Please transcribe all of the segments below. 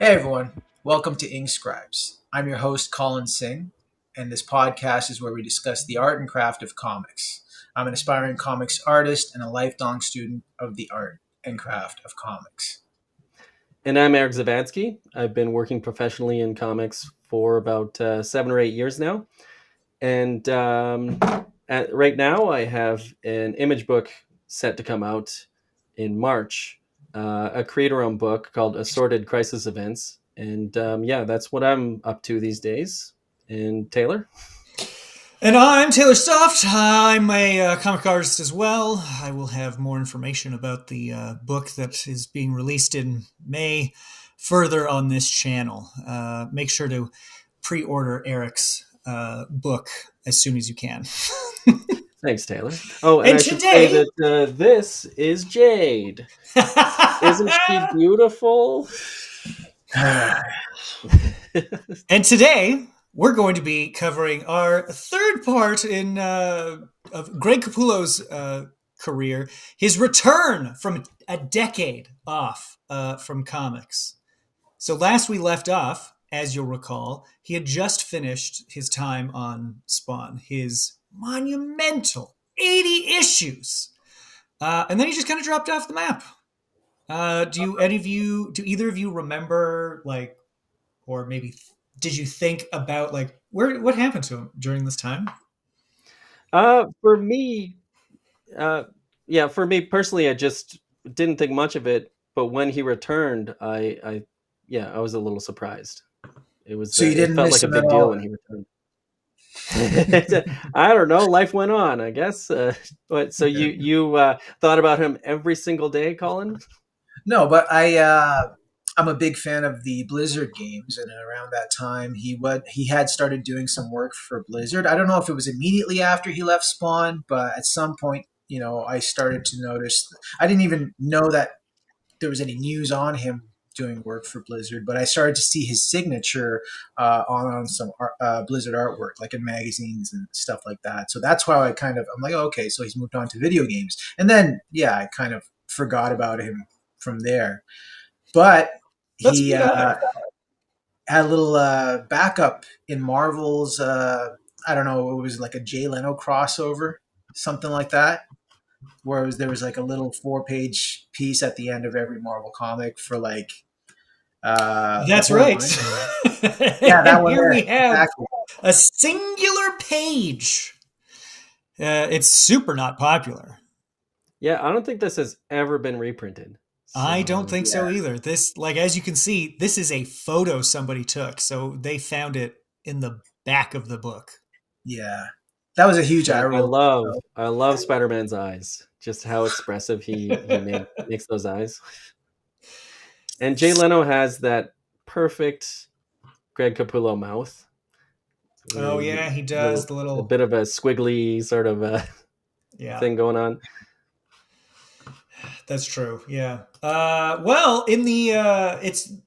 Hey everyone, welcome to Ink Scribes. I'm your host, Colin Singh, and this podcast is where we discuss the art and craft of comics. I'm an aspiring comics artist and a lifelong student of the art and craft of comics. And I'm Eric Zawadzki. I've been working professionally in comics for about 7 or 8 years now. And right now, I have an image book set to come out in March, a creator-owned book called Assorted Crisis Events. And that's what I'm up to these days. And Taylor? And I'm Taylor Stauft. I'm a comic artist as well. I will have more information about the book that is being released in May further on this channel. Make sure to pre-order Eric's book as soon as you can. Thanks, Taylor. Oh, and I should say that this is Jade. Isn't she beautiful? And today, we're going to be covering our third part in of Greg Capullo's career, his return from a decade off from comics. So last we left off, as you'll recall, he had just finished his time on Spawn, his monumental 80 issues. And then he just kind of dropped off the map. Do either of you remember, like, or maybe did you think about like what happened to him during this time? For me personally, I just didn't think much of it. But when he returned, I was a little surprised. It was So you didn't it felt miss like a him big at deal all? when he returned. I don't know. Life went on, I guess. So you thought about him every single day, Colin? No, but I'm a big fan of the Blizzard games, and around that time he had started doing some work for Blizzard. I don't know if it was immediately after he left Spawn, but at some point, I started to notice. I didn't even know that there was any news on him doing work for Blizzard, but I started to see his signature on some Blizzard artwork, like in magazines and stuff like that. So that's why I'm like, oh, okay, so he's moved on to video games, and then I kind of forgot about him from there. But he had a little backup in Marvel's. I don't know, it was like a Jay Leno crossover, something like that, where there was like a little 4-page piece at the end of every Marvel comic for like. That's right. Yeah, that one. Here there. we have Exactly. a singular page. It's super not popular. Yeah, I don't think this has ever been reprinted. So, I don't think so either. This, like, as you can see, this is a photo somebody took, so they found it in the back of the book. Yeah, that was a huge eye roll. I love Spider-Man's eyes. Just how expressive he makes those eyes. And Jay Leno has that perfect Greg Capullo mouth. Oh yeah, he does. A bit of a squiggly sort of thing going on. That's true. Yeah. Well, in the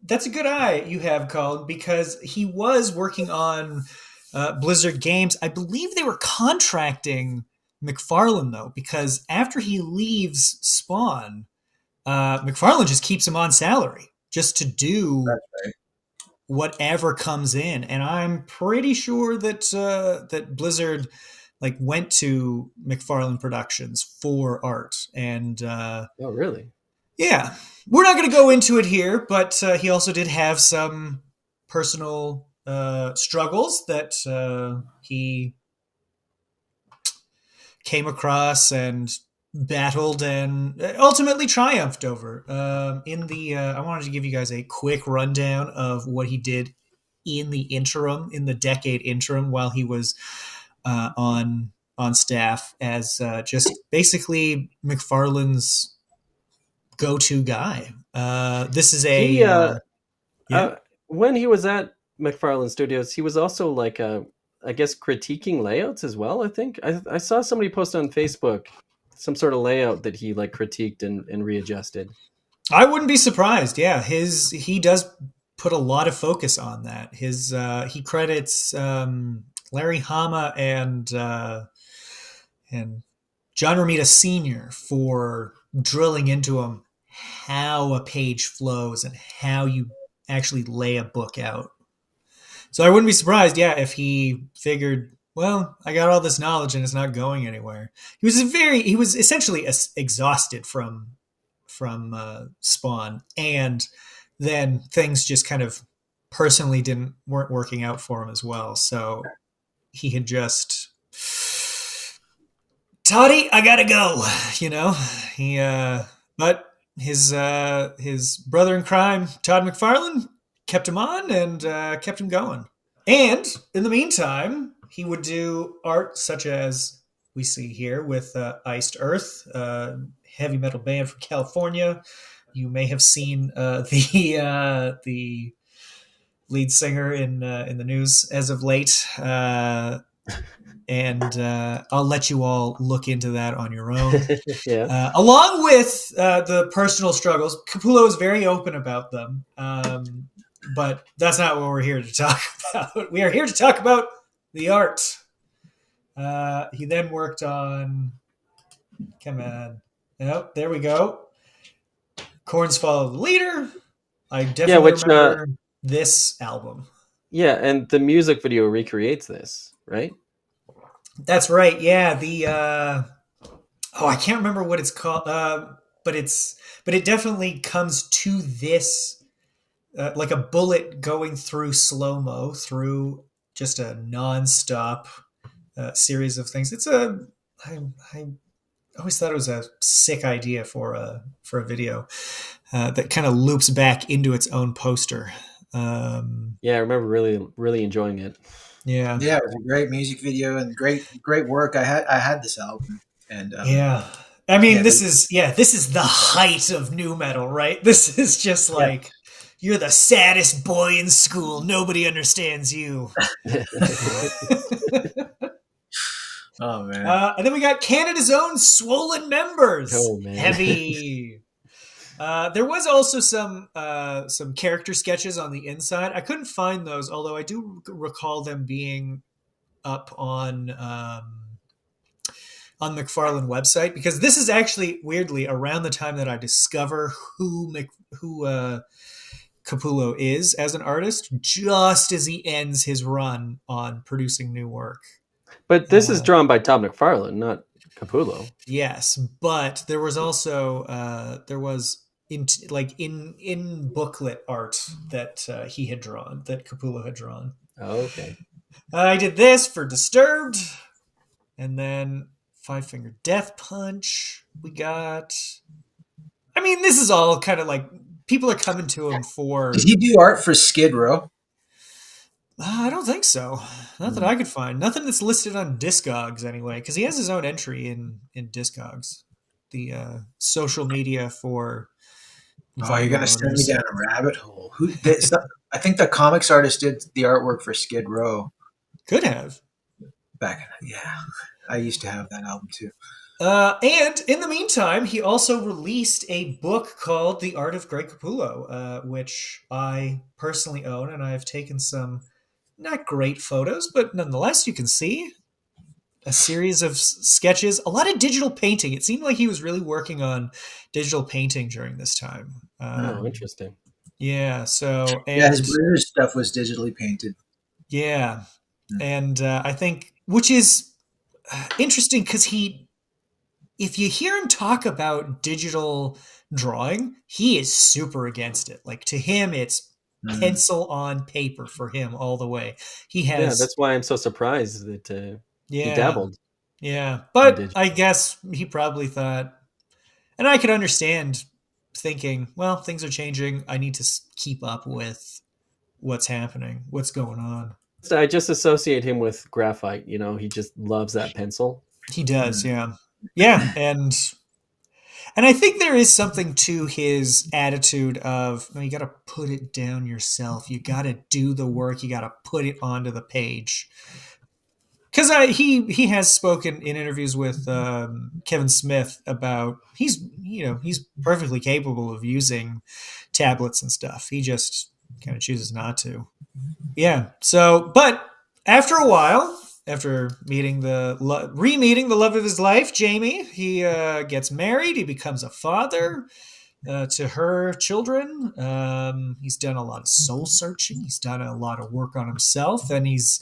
that's a good eye you have, Colin, because he was working on Blizzard games. I believe they were contracting McFarlane though, because after he leaves Spawn, McFarlane just keeps him on salary just to do whatever comes in, and I'm pretty sure that that Blizzard like went to McFarlane Productions for art. And oh, really? Yeah, we're not going to go into it here, but he also did have some personal struggles that he came across and battled and ultimately triumphed over. I wanted to give you guys a quick rundown of what he did in the decade interim, while he was on staff as just basically McFarlane's go-to guy. This is when he was at McFarlane Studios, he was also like I guess critiquing layouts as well. I think I saw somebody post on Facebook some sort of layout that he like critiqued and readjusted. I wouldn't be surprised. Yeah, he does put a lot of focus on that. He credits Larry Hama and John Romita Sr. for drilling into him how a page flows and how you actually lay a book out. So I wouldn't be surprised, if he figured, well, I got all this knowledge and it's not going anywhere. He was essentially exhausted from Spawn, and then things just kind of personally weren't working out for him as well. So he had just, Toddy, I gotta go. But his brother in crime, Todd McFarlane, kept him on and kept him going. And in the meantime, he would do art such as we see here with Iced Earth, heavy metal band from California. You may have seen the lead singer in the news as of late. And I'll let you all look into that on your own. Yeah. Along with the personal struggles, Capullo is very open about them. But that's not what we're here to talk about. We are here to talk about the art. He then worked on... Come on. Oh, there we go. Korn's Follow the Leader. I definitely remember this album. Yeah, and the music video recreates this, right? That's right. Yeah, I can't remember what it's called, but it definitely comes to this like a bullet going through slow-mo through just a non-stop series of things. I always thought it was a sick idea for a video that kind of loops back into its own poster. I remember really enjoying it. Yeah, it was a great music video and great work. I had this album, and I mean, this is the height of nu metal, right? This is just like you're the saddest boy in school. Nobody understands you. Oh man! And then we got Canada's own Swollen Members. Oh man, heavy. There was also some character sketches on the inside. I couldn't find those, although I do recall them being up on McFarlane website, because this is actually weirdly around the time that I discover who Capullo is as an artist, just as he ends his run on producing new work. But this is drawn by Todd McFarlane, not Capullo. Yes, but there was also in booklet art that he had drawn, that Capullo had drawn. Oh, okay. I did this for Disturbed, and then Five Finger Death Punch. We got. I mean, this is all kind of like people are coming to him for. Did he do art for Skid Row? I don't think so. Not that I could find. Nothing that's listed on Discogs anyway, because he has his own entry in Discogs, the social media for. Oh, you're gonna send me down a rabbit hole. I think the comics artist did the artwork for Skid Row. Could have. I used to have that album too. And in the meantime, he also released a book called The Art of Greg Capullo, which I personally own, and I've taken some not great photos, but nonetheless, you can see a series of sketches, a lot of digital painting. It seemed like he was really working on digital painting during this time. Interesting. Yeah. So his British stuff was digitally painted. Yeah, and I think, which is interesting, because if you hear him talk about digital drawing, he is super against it. Like, to him, it's pencil on paper for him all the way. He has. Yeah, that's why I'm so surprised that he dabbled. Yeah, but I guess he probably thought, and I could understand thinking, well, things are changing. I need to keep up with what's happening, what's going on. I just associate him with graphite. He just loves that pencil. He does, yeah, and I think there is something to his attitude of, you got to put it down yourself. You got to do the work. You got to put it onto the page. Because he has spoken in interviews with Kevin Smith about he's perfectly capable of using tablets and stuff. He just kind of chooses not to. Yeah. So, but after a while, after re-meeting the love of his life, Jamie, he gets married. He becomes a father. to her children. He's done a lot of soul searching. He's done a lot of work on himself, and he's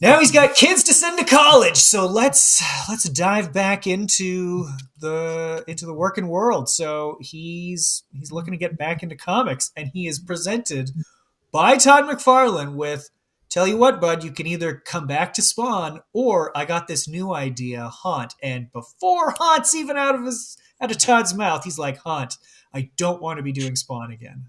got kids to send to college. So let's dive back into the working world. So he's looking to get back into comics, and he is presented by Todd McFarlane with, tell you what, bud, you can either come back to Spawn, or I got this new idea, Haunt. And before Haunt's even out of Todd's mouth, he's like, Haunt, I don't want to be doing Spawn again.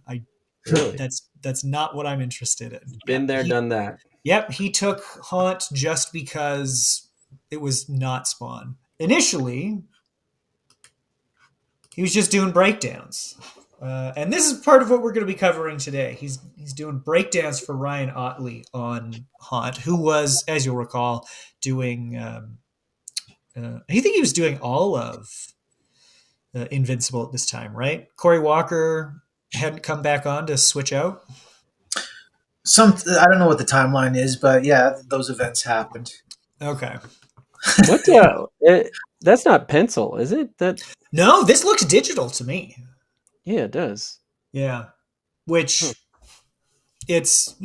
Really? That's not what I'm interested in. Been there, done that. Yep, he took Haunt just because it was not Spawn. Initially, he was just doing breakdowns. And this is part of what we're going to be covering today. He's doing breakdowns for Ryan Ottley on Haunt, who was, as you'll recall, doing... I think he was doing all of Invincible at this time, right? Corey Walker hadn't come back on to switch out? I don't know what the timeline is, but yeah, those events happened. Okay. What? That's not pencil, is it? No, this looks digital to me. Yeah, it does. Yeah, which it's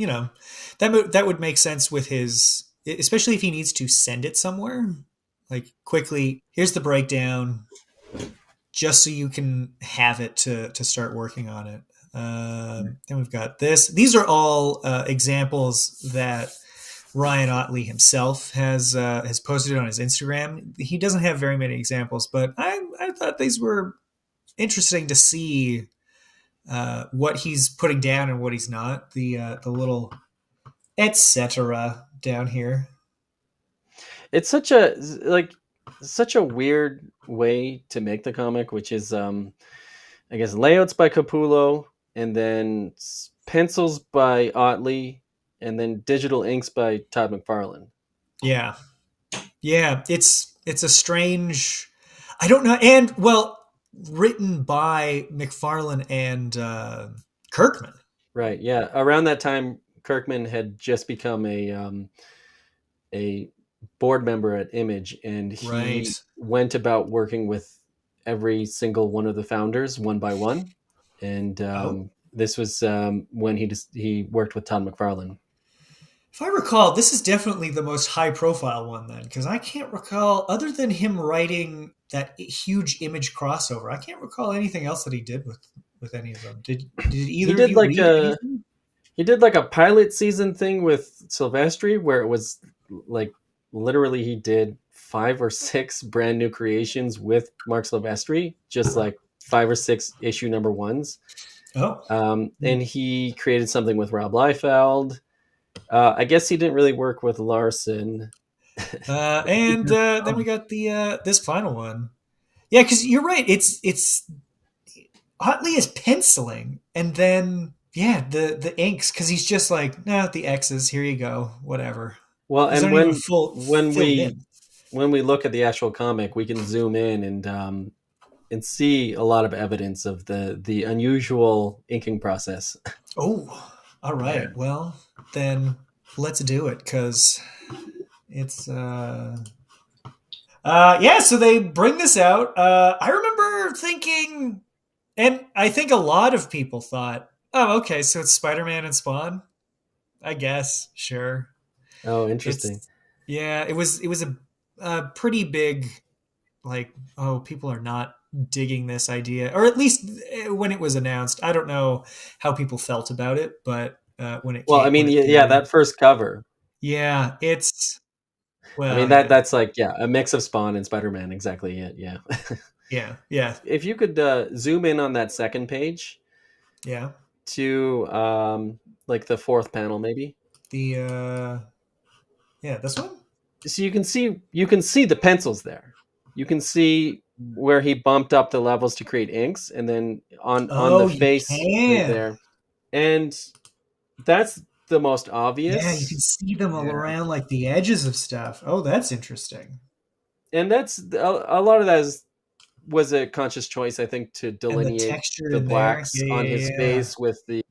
that would make sense with his, especially if he needs to send it somewhere. Like quickly, here's the breakdown, just so you can have it to start working on it. Then we've got this. These are all examples that Ryan Ottley himself has posted on his Instagram. He doesn't have very many examples, but I thought these were interesting to see what he's putting down and what he's not. The little etc. down here. It's such a weird way to make the comic, which is I guess layouts by Capullo, and then pencils by Ottley, and then digital inks by Todd McFarlane. Yeah. It's a strange. I don't know, and written by McFarlane and Kirkman. Right. Yeah. Around that time, Kirkman had just become a board member at Image, and he went about working with every single one of the founders one by one. And this was when he worked with Todd McFarlane. If I recall, this is definitely the most high-profile one then, because I can't recall, other than him writing that huge Image crossover, I can't recall anything else that he did with any of them. Did either of you read anything? He did like a pilot season thing with Silvestri, where it was like literally he did 5 or 6 brand new creations with Mark Silvestri, just like 5 or 6 issue number ones. And he created something with Rob Liefeld. I guess he didn't really work with Larson. And then we got the this final one. Yeah, because you're right. It's Otley is penciling, and then the inks, because he's just like, no, the X's, here you go, whatever. Well, and when we look at the actual comic, we can zoom in and see a lot of evidence of the unusual inking process. Oh, all right. Yeah. Well, then let's do it, because it's so they bring this out. I remember thinking, and I think a lot of people thought, oh, okay, so it's Spider-Man and Spawn, I guess. Sure. Oh, interesting. It was a pretty big, like, oh, people are not digging this idea, or at least when it was announced. I don't know how people felt about it, but when it that first cover. Yeah, it's that's like a mix of Spawn and Spider-Man. Exactly it. Yeah. yeah. If you could zoom in on that second page. Yeah. To like the fourth panel, maybe. This one. So you can see the pencils there. You can see where he bumped up the levels to create inks, and then on the face right there, and that's the most obvious. Yeah, you can see them all around, like the edges of stuff. Oh, that's interesting. And that's a lot of that was a conscious choice, I think, to delineate the blacks on his face with the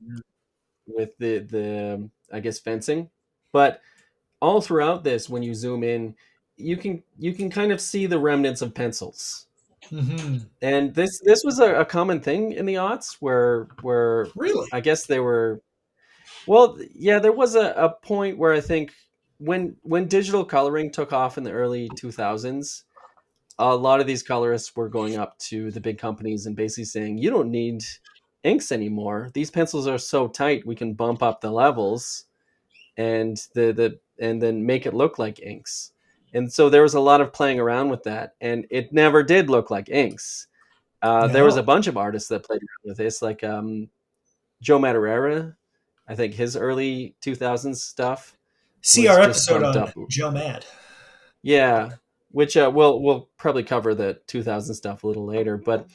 I guess fencing. But all throughout this, when you zoom in, you can kind of see the remnants of pencils. Mm-hmm. And this was a common thing in the aughts where Really? I guess they were. Well, yeah, there was a point where I think when digital coloring took off in the early 2000s, a lot of these colorists were going up to the big companies and basically saying, "You don't need inks anymore. These pencils are so tight, we can bump up the levels and and then make it look like inks." And so there was a lot of playing around with that, and it never did look like inks. There was No. a bunch of artists that played around with this, like Joe Madureira. I think his early 2000s stuff See was our just episode bumped on up. Joe Mad. Yeah, which we'll probably cover the 2000 stuff a little later, but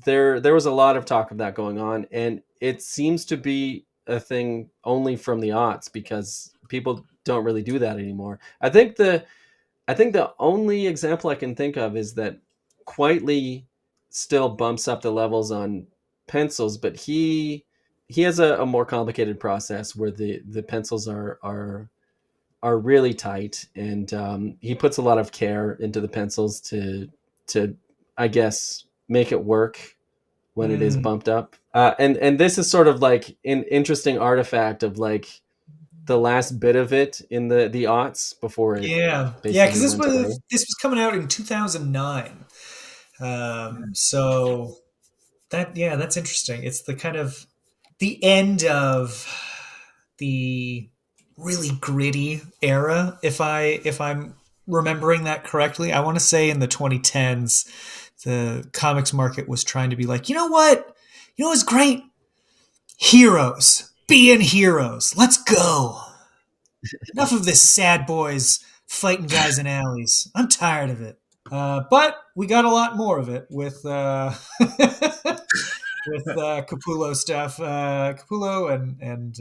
there was a lot of talk of that going on, and it seems to be a thing only from the aughts because people don't really do that anymore. I think the only example I can think of is that Quietly still bumps up the levels on pencils, but he has a more complicated process where the pencils are really tight, and he puts a lot of care into the pencils to I guess make it work when it is Mm. bumped up. And this is sort of like an interesting artifact of like the last bit of it in the aughts before it Yeah, yeah, because basically went away. this was coming out in 2009. So that's interesting. It's the kind of the end of the really gritty era, if I'm remembering that correctly. I want to say in the 2010s, the comics market was trying to be like, you know what? You know what's great? Heroes. Being heroes. Let's go. Enough of this sad boys fighting guys in alleys. I'm tired of it. But we got a lot more of it with with Capullo stuff. Capullo and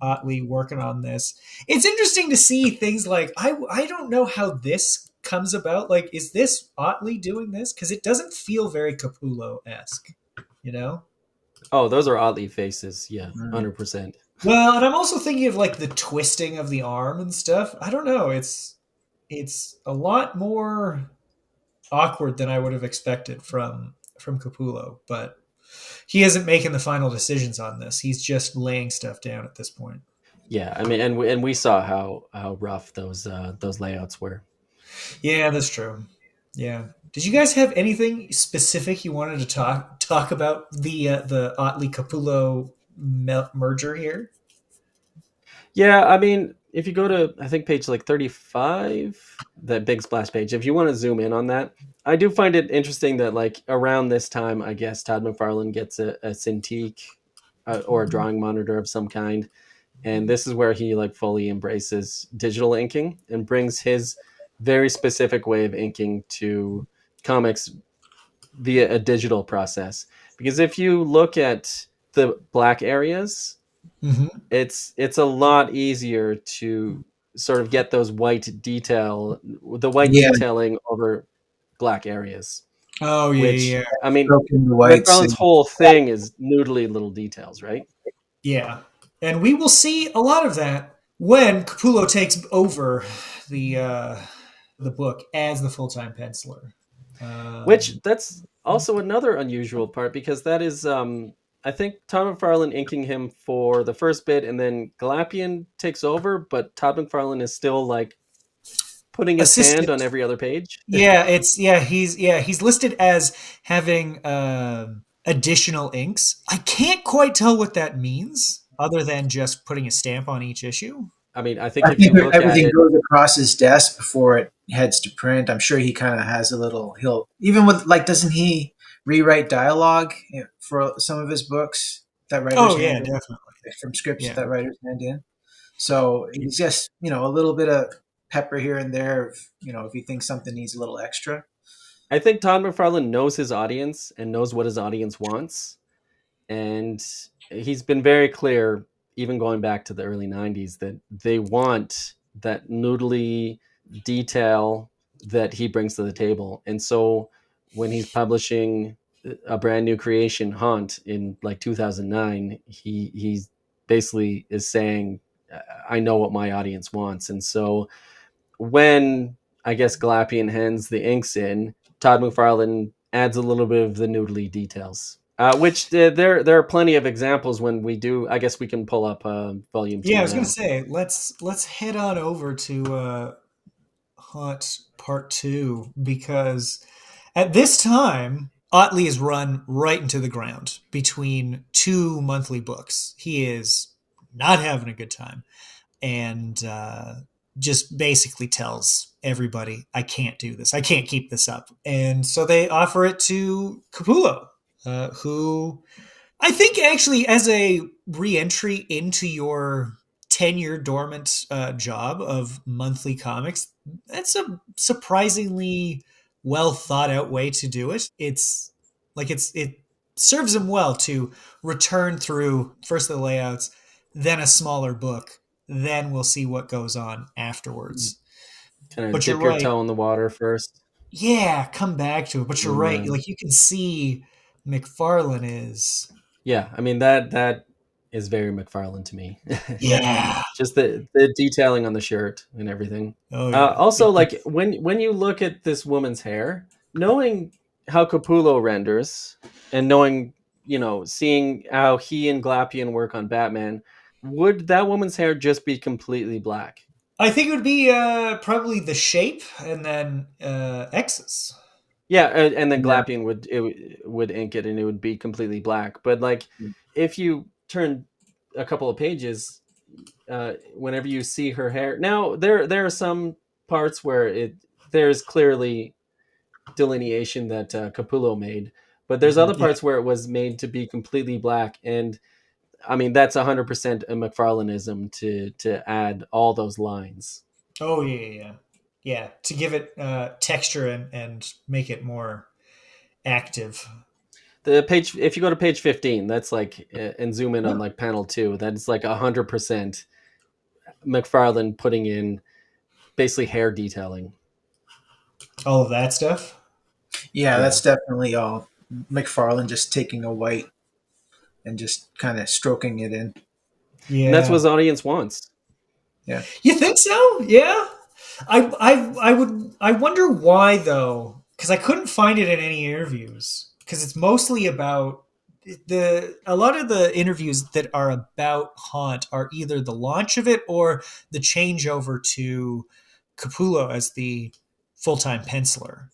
Ottley working on this. It's interesting to see things like I don't know how this comes about. Like, is this Ottley doing this? Because it doesn't feel very Capullo esque, you know. Oh, those are oddly faces. Yeah, Mm. 100%. Well, and I'm also thinking of like the twisting of the arm and stuff. I don't know. It's a lot more awkward than I would have expected from Capullo, but he isn't making the final decisions on this. He's just laying stuff down at this point. Yeah, I mean, and we saw how rough those layouts were. Yeah, that's true. Yeah. Did you guys have anything specific you wanted to talk about the Otley Capullo merger here? Yeah, I mean, if you go to I think page like 35, that big splash page, if you want to zoom in on that, I do find it interesting that like around this time, I guess Todd McFarlane gets a Cintiq or a drawing monitor of some kind, and this is where he like fully embraces digital inking and brings his very specific way of inking to comics via a digital process. Because if you look at the black areas, Mm-hmm. it's a lot easier to sort of get those the white Yeah, detailing over black areas, Oh which yeah, I mean, broken the whites. McFarlane's whole thing is noodly little details, right? yeah. And we will see a lot of that when Capullo takes over the book as the full time penciler. Which that's also another unusual part because that is I think Todd McFarlane inking him for the first bit, and then Glapion takes over, but Todd McFarlane is still like putting his hand Assistant. on every other page. He's listed as having additional inks. I can't quite tell what that means, other than just putting a stamp on each issue. I mean, I think I if you think look at everything it, goes across his desk before it heads to print. I'm sure he kind of has a little. He'll even with like, doesn't he rewrite dialogue for some of his books that writers Oh yeah, hand in, definitely. from scripts Yeah. that writers hand in? So he's just a little bit of pepper here and there. If he thinks something needs a little extra. I think Todd McFarlane knows his audience and knows what his audience wants. And he's been very clear, even going back to the early 90s, that they want that noodly detail that he brings to the table. And so when he's publishing a brand new creation, Haunt, in like 2009, he basically is saying, I know what my audience wants. And so when I guess Glapion hands the inks in, Todd McFarlane adds a little bit of the noodly details. Which there are plenty of examples when we do. I guess we can pull up volume 2 Yeah, I was now. gonna say let's head on over to Haunt Part 2, because at this time Ottley is run right into the ground between two monthly books. He is not having a good time, and just basically tells everybody, I can't do this. I can't keep this up. And so they offer it to Capullo, who I think actually, as a re-entry into your 10-year dormant job of monthly comics, that's a surprisingly well thought out way to do it. It's like it serves him well to return through first the layouts, then a smaller book, then we'll see what goes on afterwards. Kind of But you're dip your right. toe in the water first. Yeah, come back to it. But you're And right. Like you can see McFarlane is. yeah, I mean that is very McFarlane to me. Yeah. Just the detailing on the shirt and everything. Oh yeah. Also, like when you look at this woman's hair, knowing how Capullo renders and knowing, seeing how he and Glapion work on Batman, would that woman's hair just be completely black? I think it would be probably the shape and then X's. Yeah, and then Yeah. Glapion would ink it and it would be completely black. But like, if you turn a couple of pages, whenever you see her hair, now there are some parts where there's clearly delineation that Capullo made, but there's other Yeah. parts where it was made to be completely black, and I mean that's 100% a McFarlaneism to add all those lines. Oh yeah. Yeah, to give it texture and make it more active. The page, if you go to page 15, that's like, and zoom in on like panel 2, that's like 100% McFarlane putting in basically hair detailing. All of that stuff. Yeah, Yeah. that's definitely all McFarlane just taking a white and just kind of stroking it in. Yeah. And that's what the audience wants. Yeah. You think so? Yeah. I wonder why though, because I couldn't find it in any interviews. Because it's mostly about a lot of the interviews that are about Haunt are either the launch of it or the changeover to Capullo as the full time penciler,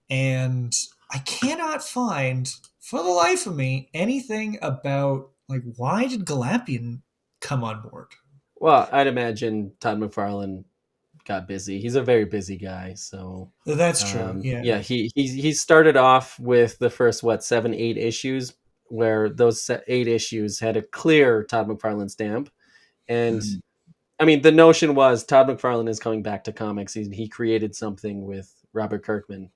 and I cannot find for the life of me anything about like why did Glapion come on board. Well, I'd imagine Todd McFarlane got busy. He's a very busy guy, so That's true. Yeah. yeah. He started off with the first 7-8 issues, where those 8 issues had a clear Todd McFarlane stamp, and Mhm. I mean the notion was Todd McFarlane is coming back to comics. He created something with Robert Kirkman.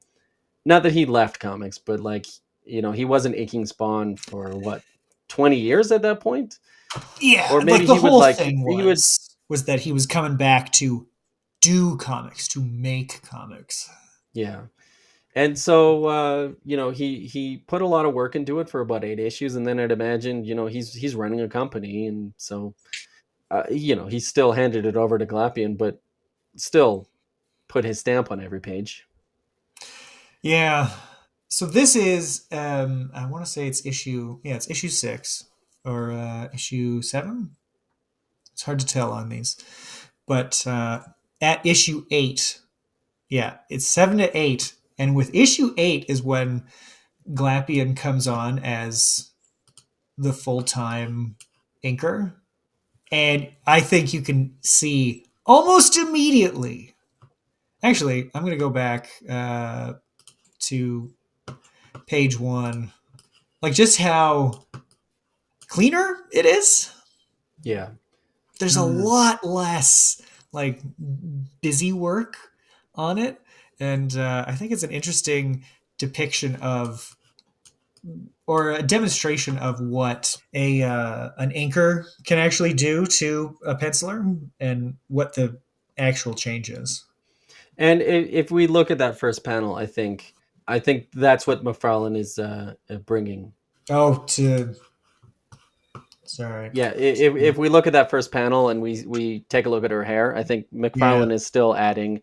Not that he left comics, but like he wasn't inking Spawn for 20 years at that point, Yeah, or maybe like the he would whole like thing he would. was that he was coming back to do comics, to make comics. Yeah. And so, he put a lot of work into it for about 8 issues, and then I'd imagine, he's running a company, and so, he still handed it over to Glapion, but still put his stamp on every page. Yeah. So this is, I want to say it's it's issue 6 or issue 7. It's hard to tell on these, but at issue 8, yeah, it's 7 to 8, and with issue 8 is when Glapion comes on as the full-time inker. And I think you can see almost immediately. Actually, I'm going to go back to page 1. Like just how cleaner it is. Yeah. There's a lot less like busy work on it. And I think it's an interesting depiction of, or a demonstration of what an inker can actually do to a penciler and what the actual change is. And if we look at that first panel, I think that's what McFarlane is bringing. Oh, sorry. Yeah, if we look at that first panel and we take a look at her hair, I think McFarlane is still adding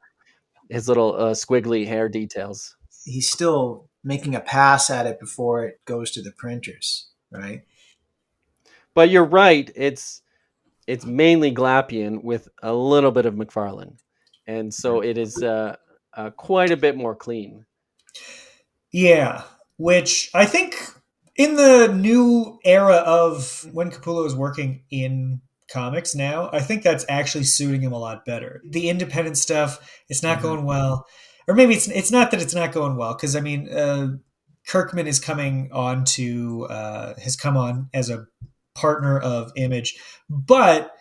his little squiggly hair details. He's still making a pass at it before it goes to the printers, right? But you're right. It's mainly Glapion with a little bit of McFarlane, and so it is quite a bit more clean. Yeah, which I think in the new era of when Capullo is working in comics now, I think that's actually suiting him a lot better. The independent stuff, it's not Mm-hmm. going well, or maybe it's not that it's not going well because I mean, Kirkman is coming on to has come on as a partner of Image, but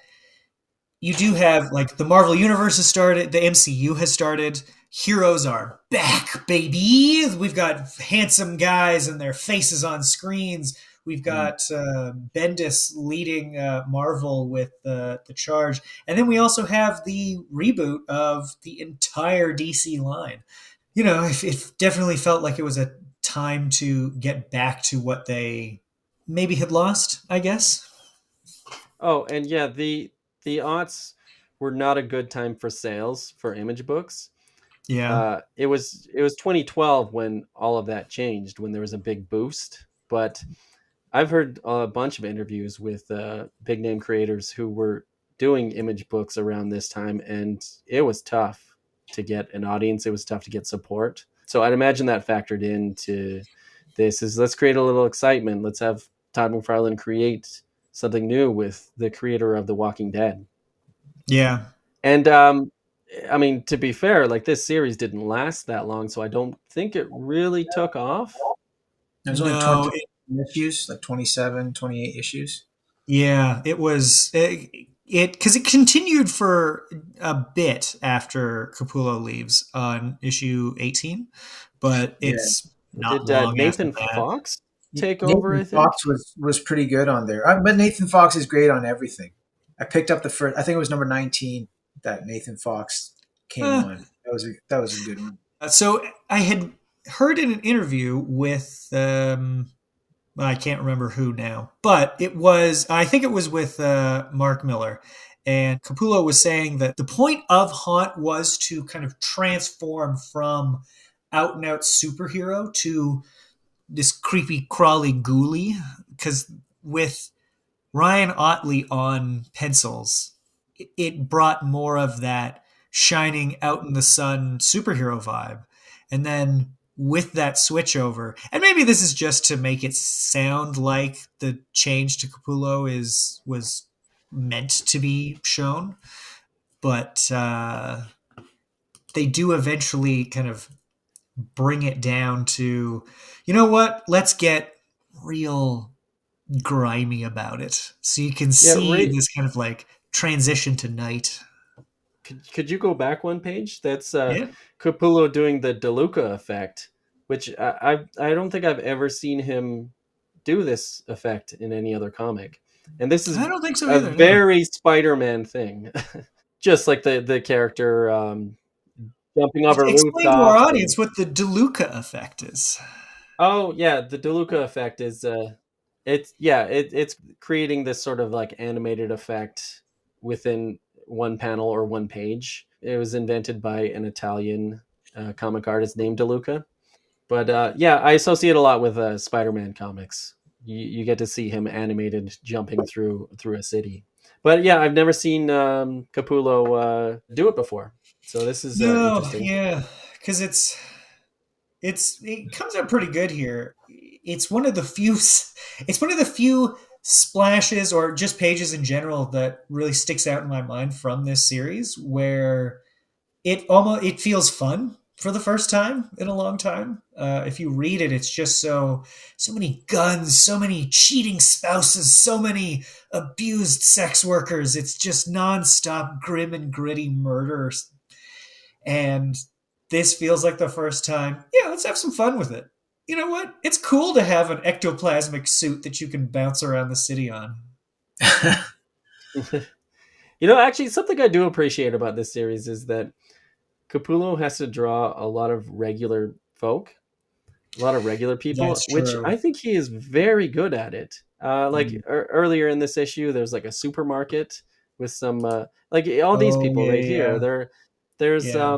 you do have like the Marvel Universe has started, the MCU has started. Heroes are back, baby. We've got handsome guys and their faces on screens. We've got Bendis leading Marvel with the charge, and then we also have the reboot of the entire DC line. You know, it definitely felt like it was a time to get back to what they maybe had lost, I guess. Oh, and yeah, the aughts were not a good time for sales for Image books. Yeah. It was 2012 when all of that changed, when there was a big boost. But I've heard a bunch of interviews with big name creators who were doing Image books around this time, and it was tough to get an audience. It was tough to get support. So I'd imagine that factored into this. Is let's create a little excitement. Let's have Todd McFarlane create something new with the creator of The Walking Dead. Yeah. And I mean, to be fair, like this series didn't last that long, so I don't think it really took off. There's only No, 20 issues, like 27, 28 issues. yeah, it was it because it continued for a bit after Capullo leaves on issue 18, but Yeah. it's not Did long after Nathan that. Fox take over? Nathan I think. Fox was pretty good on there. But Nathan Fox is great on everything. I picked up the first, I think it was number 19 that Nathan Fox came Uh, on. That was a good one. so I had heard in an interview with well, I can't remember who now, but I think it was with Mark Miller. And Capullo was saying that the point of Haunt was to kind of transform from out and out superhero to this creepy, crawly ghoulie. Because with Ryan Ottley on pencils, it brought more of that shining out in the sun superhero vibe. And then with that switch over, and maybe this is just to make it sound like the change to Capullo was meant to be shown, but they do eventually kind of bring it down to, you know what? Let's get real grimy about it, so you can Yeah, see right. this kind of like transition to night. Could you go back one page? That's Yeah, Capullo doing the DeLuca effect, which I don't think I've ever seen him do this effect in any other comic. And this is I don't think so a either. No, very Spider-Man thing, just like the character jumping over explain to our rooftops. And audience what the DeLuca effect is. oh yeah, the DeLuca effect is it's creating this sort of like animated effect within one panel or one page. It was invented by an Italian comic artist named DeLuca. But yeah, I associate a lot with Spider-Man comics. You get to see him animated jumping through a city. But yeah, I've never seen Capullo do it before, so this is No, interesting. yeah, because it comes out pretty good here. It's one of the few. It's one of the few splashes or just pages in general that really sticks out in my mind from this series, where it feels fun for the first time in a long time. If you read it, it's just so many guns, so many cheating spouses, so many abused sex workers. It's just nonstop grim and gritty murder, and this feels like the first time. Yeah, let's have some fun with it. You know what? It's cool to have an ectoplasmic suit that you can bounce around the city on. Actually, something I do appreciate about this series is that Capullo has to draw a lot of regular folk, a lot of regular people, That's which true. I think he is very good at it. Like Mm. earlier in this issue, there's like a supermarket with some like all these Oh people yeah, right yeah, here. There's yeah.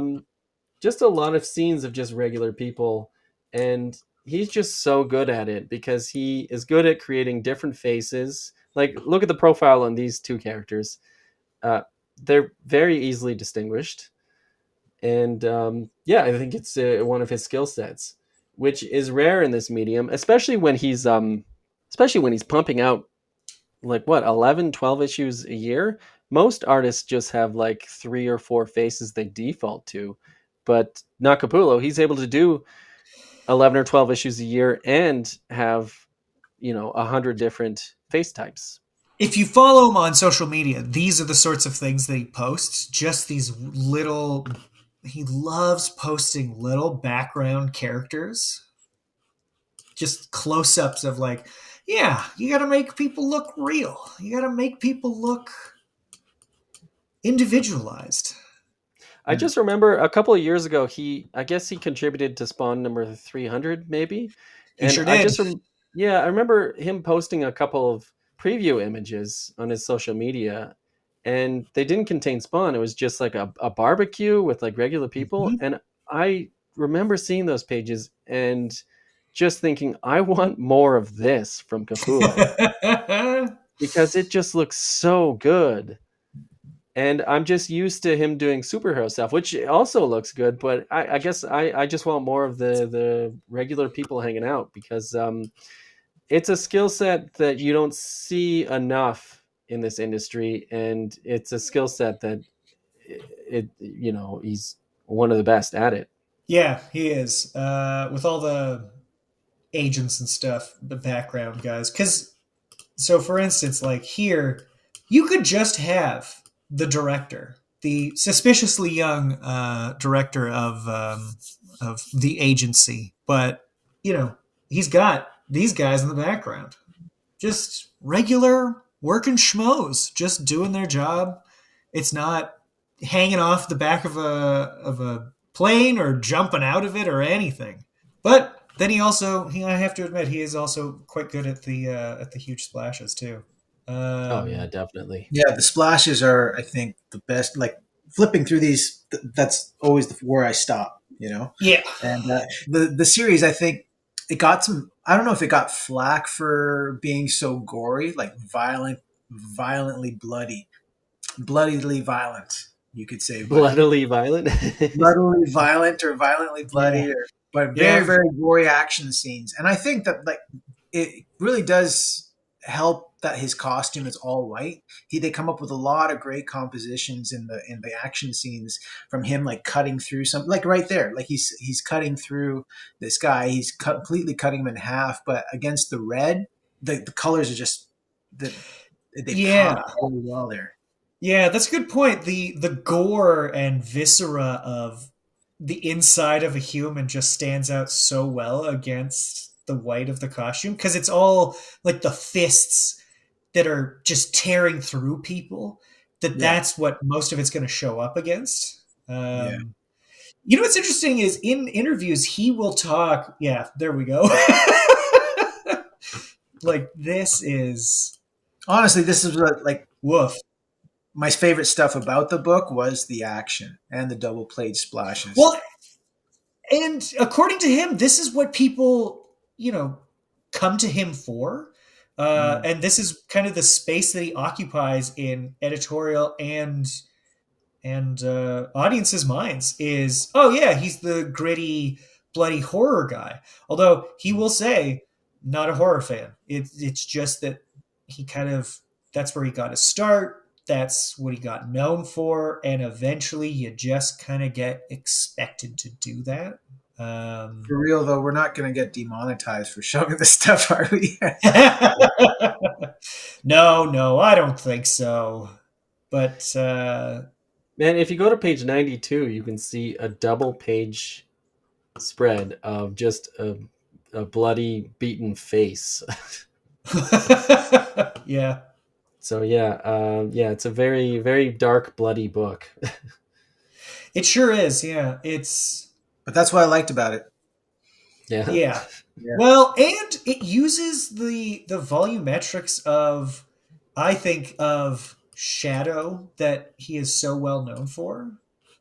just a lot of scenes of just regular people, and he's just so good at it because he is good at creating different faces. Like, look at the profile on these two characters. They're very easily distinguished. And yeah, I think it's one of his skill sets, which is rare in this medium, especially when he's pumping out like what 11, 12 issues a year. Most artists just have like 3 or 4 faces they default to, but not Capullo. He's able to do 11 or 12 issues a year and have 100 different face types. If you follow him on social media, these are the sorts of things that he posts. Just these little, he loves posting little background characters. Just close-ups of like, yeah, you got to make people look real. You got to make people look individualized. I just remember a couple of years ago, I guess he contributed to Spawn number 300, maybe. He sure did. I remember him posting a couple of preview images on his social media, and they didn't contain Spawn. It was just like a barbecue with like regular people. Mm-hmm. And I remember seeing those pages and just thinking, I want more of this from Capullo because it just looks so good. And I'm just used to him doing superhero stuff, which also looks good. But I guess I just want more of the regular people hanging out because it's a skill set that you don't see enough in this industry. And it's a skill set that he's one of the best at it. Yeah, he is. With all the agents and stuff, the background guys. So for instance, like here, you could just have the director, the suspiciously young director of the agency, but he's got these guys in the background, just regular working schmoes, just doing their job. It's not hanging off the back of a plane or jumping out of it or anything. But then I have to admit, he is also quite good at the huge splashes too. Oh yeah, definitely. Yeah, the splashes are, I think, the best. Like flipping through these, that's always where I stop. Yeah. And the series, I think it got some. I don't know if it got flack for being so gory, like violently bloodily violent. You could say bloodily violent, bloodily violent, or violently bloody, but very very gory action scenes. And I think that like it really does help that his costume is all white. They come up with a lot of great compositions in the action scenes from him, like cutting through something, like right there, like he's cutting through this guy, he's completely cutting him in half, but against the red, the colors are just they pop really well there. Yeah, that's a good point. The gore and viscera of the inside of a human just stands out so well against the white of the costume, because it's all like the fists that are just tearing through people. That's what most of it's going to show up against. What's interesting is in interviews he will talk. Yeah, there we go. Like this is like woof. My favorite stuff about the book was the action and the double plate splashes. Well, and according to him, this is what people, come to him for. And this is kind of the space that he occupies in editorial and audiences' minds is, oh yeah, he's the gritty, bloody horror guy. Although he will say, not a horror fan. It's just that he that's where he got his start. That's what he got known for. And eventually you just kind of get expected to do that. For real, though, we're not going to get demonetized for showing this stuff, are we? No, I don't think so. But, man, if you go to page 92, you can see a double page spread of just a bloody, beaten face. Yeah. So it's a very, very dark, bloody book. It sure is. Yeah, but that's what I liked about it. Yeah. Well, and it uses the volumetrics of, I think, of Shadow that he is so well known for.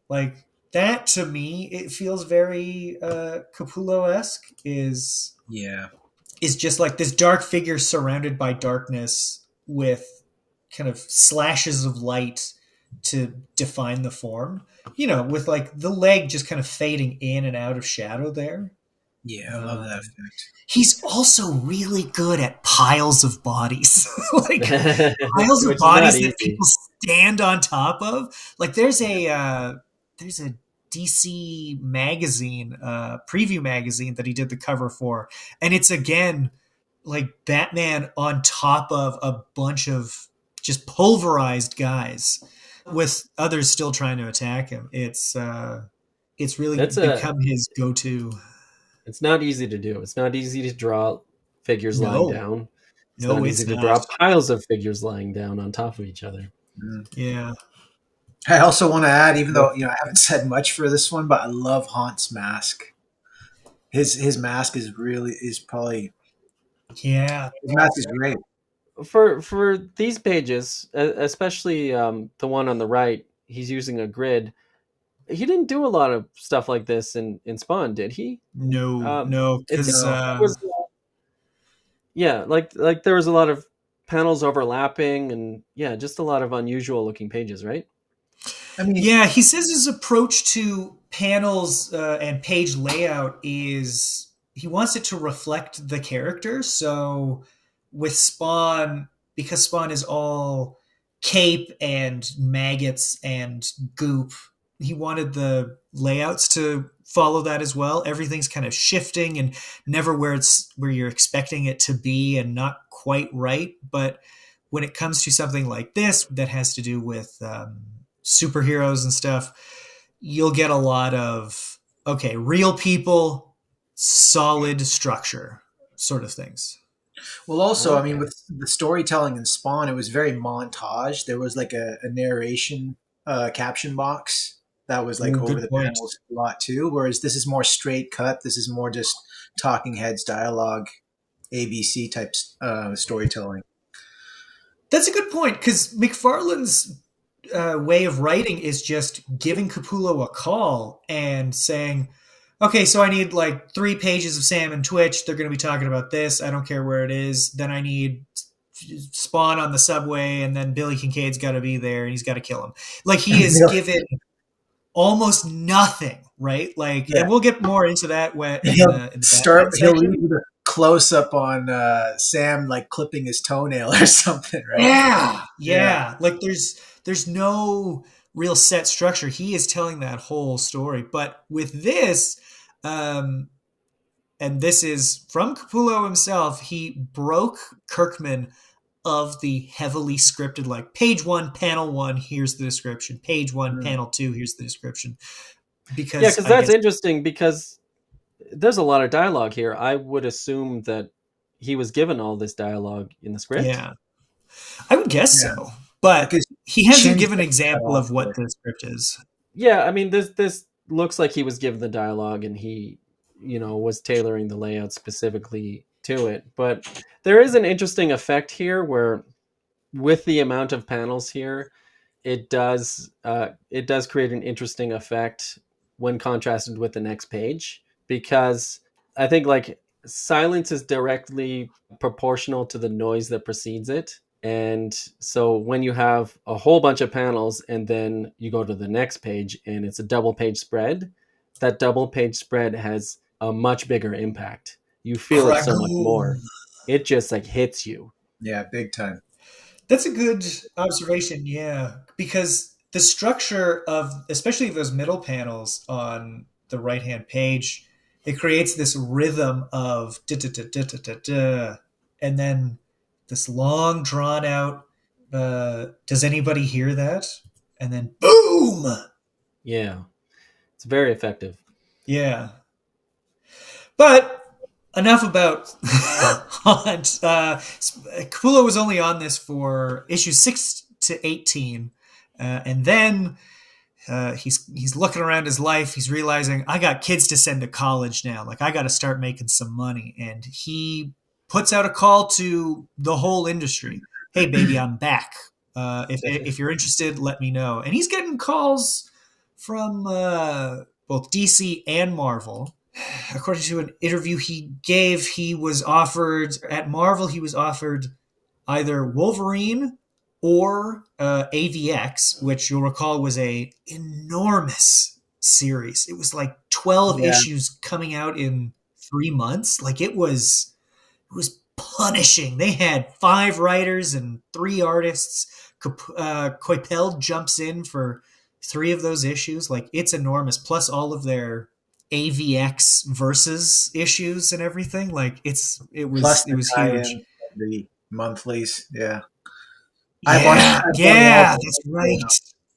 Like that to me, it feels very Capullo-esque. Yeah. Is just like this dark figure surrounded by darkness with kind of slashes of light to define the form. With like the leg just kind of fading in and out of shadow there. Yeah, I love that effect. He's also really good at piles of bodies, like piles of Which is not bodies easy. that people stand on top of. Like there's a DC magazine, preview magazine that he did the cover for, and it's again like Batman on top of a bunch of just pulverized guys, with others still trying to attack him. It's really become his go-to. It's not easy to do. It's not easy to draw figures lying down. It's not easy to draw piles of figures lying down on top of each other. Yeah. I also want to add, even though I haven't said much for this one, but I love Haunt's mask. His mask is probably his mask is great. For these pages, especially the one on the right, he's using a grid. He didn't do a lot of stuff like this in Spawn, did he? No, because like there was a lot of panels overlapping, and just a lot of unusual looking pages, right? I mean, he says his approach to panels and page layout is he wants it to reflect the character. So with Spawn, because Spawn is all cape and maggots and goop, he wanted the layouts to follow that as well. Everything's kind of shifting and never where you're expecting it to be, and not quite right. But when it comes to something like this that has to do with superheroes and stuff, you'll get a lot of real people, solid structure sort of things. Well, also, I mean, with the storytelling in Spawn, it was very montage. There was like a narration caption box that was like over the panels a lot too, whereas this is more straight cut. This is more just talking heads dialogue, ABC type storytelling. That's a good point, because McFarlane's way of writing is just giving Capullo a call and saying, okay, so I need like 3 pages of Sam and Twitch. They're going to be talking about this. I don't care where it is. Then I need Spawn on the subway, and then Billy Kincaid's got to be there, and he's got to kill him. Like, he is given almost nothing, right? Like, and we'll get more into that when he'll leave with a close up on Sam like clipping his toenail or something, right? Yeah. Like there's no real set structure. He is telling that whole story. But with this, and this is from Capullo himself, he broke Kirkman of the heavily scripted, like page 1, panel 1, here's the description. Page 1, panel 2, here's the description. Because that's interesting, because there's a lot of dialogue here. I would assume that he was given all this dialogue in the script. Yeah, I would guess so. But he hasn't given an example of what the script is. Yeah, I mean, this looks like he was given the dialogue, and he, was tailoring the layout specifically to it. But there is an interesting effect here where, with the amount of panels here, it does create an interesting effect when contrasted with the next page, because I think like silence is directly proportional to the noise that precedes it. And so when you have a whole bunch of panels and then you go to the next page and it's a double page spread, that double page spread has a much bigger impact. You feel it so much more. It just like hits you. Yeah, big time. That's a good observation, yeah. Because the structure of, especially those middle panels on the right-hand page, it creates this rhythm of da-da-da-da-da-da, and then this long, drawn-out, does anybody hear that? And then boom! Yeah. It's very effective. Yeah. But enough about Haunt. Capullo was only on this for issues 6 to 18. And then he's looking around his life. He's realizing, I got kids to send to college now. Like, I got to start making some money. And he puts out a call to the whole industry. Hey, baby, I'm back. If you're interested, let me know. And he's getting calls from both DC and Marvel. According to an interview he gave, he was offered at Marvel. He was offered either Wolverine or AVX, which you'll recall was a enormous series. It was like 12 issues coming out in 3 months. Like it was punishing. They had 5 writers and 3 artists. Coipel jumps in for 3 of those issues. Like it's enormous. Plus all of their AVX versus issues and everything. Like it was huge. The monthlies, yeah. That's right.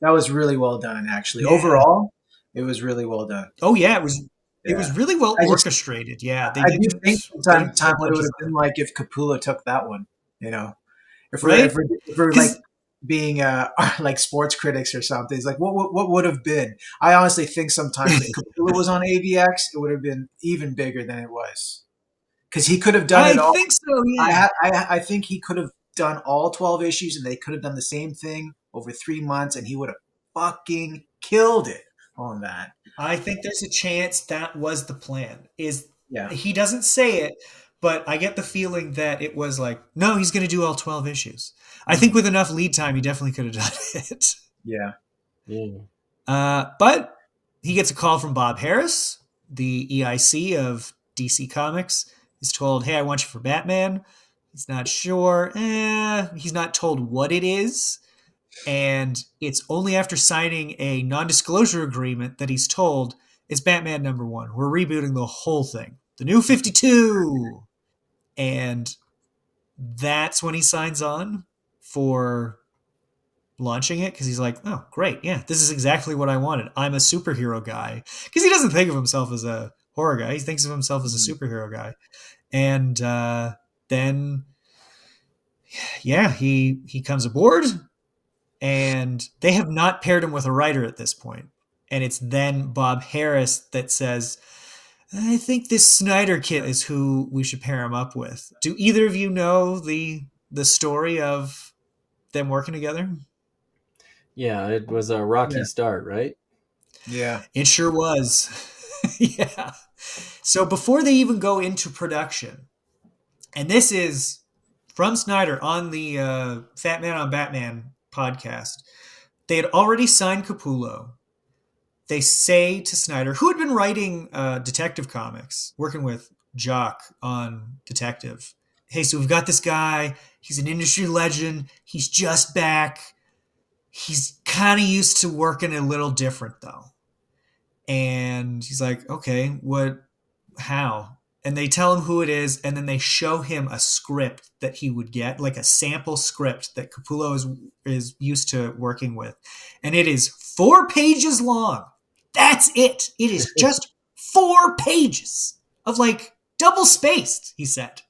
That was really well done, actually. Yeah. Overall, it was really well done. Oh yeah, it was. Yeah. It was really well orchestrated. Yeah, I do think time what it would have been like if Capullo took that one. You know, if we're like being like sports critics or something, it's like what would have been? I honestly think sometimes if Capullo was on AVX, it would have been even bigger than it was, because he could have done it all. I think so. Yeah, I think he could have done all 12 issues, and they could have done the same thing over 3 months, and he would have fucking killed it on that. I think there's a chance that was the plan. He doesn't say it, but I get the feeling that it was like, no, he's going to do all 12 issues. I think with enough lead time, he definitely could have done it. Yeah. But he gets a call from Bob Harris, the EIC of DC Comics. He's told, hey, I want you for Batman. He's not sure. He's not told what it is. And it's only after signing a non-disclosure agreement that he's told it's Batman #1. We're rebooting the whole thing. The New 52. And that's when he signs on for launching it, because he's like, oh, great. Yeah, this is exactly what I wanted. I'm a superhero guy. Because he doesn't think of himself as a horror guy. He thinks of himself as a superhero guy. And then, he comes aboard. And they have not paired him with a writer at this point. And it's then Bob Harris that says, I think this Snyder kid is who we should pair him up with. Do either of you know the story of them working together? Yeah, it was a rocky start, right? Yeah. It sure was. Yeah. So before they even go into production, and this is from Snyder on the Fat Man on Batman podcast, they had already signed Capullo. They say to Snyder, who had been writing Detective Comics, working with Jock on Detective, hey, so we've got this guy. He's an industry legend. He's just back. He's kind of used to working a little different, though. And he's like, okay, how? And they tell him who it is, and then they show him a script that he would get, like a sample script that Capullo is used to working with. And it is 4 pages long. That's it. It is just 4 pages of like double spaced, he said.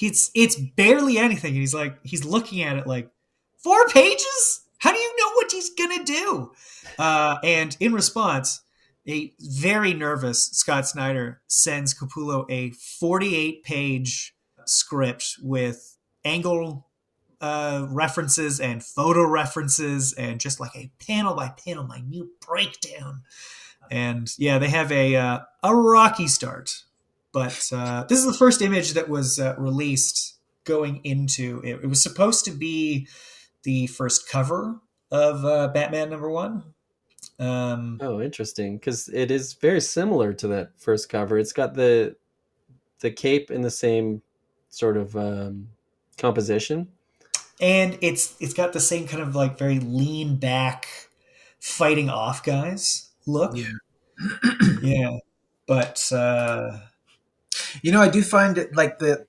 It's barely anything. And he's looking at it like, 4 pages? How do you know what he's going to do? And in response, a very nervous Scott Snyder sends Capullo a 48-page script with angle references and photo references and just like a panel-by-panel minute breakdown. And yeah, they have a rocky start. But this is the first image that was released going into it. It was supposed to be the first cover of Batman #1. Oh, interesting, because it is very similar to that first cover. It's got the cape in the same sort of composition, and it's got the same kind of like very lean back, fighting off guys look. Yeah, but I do find it like the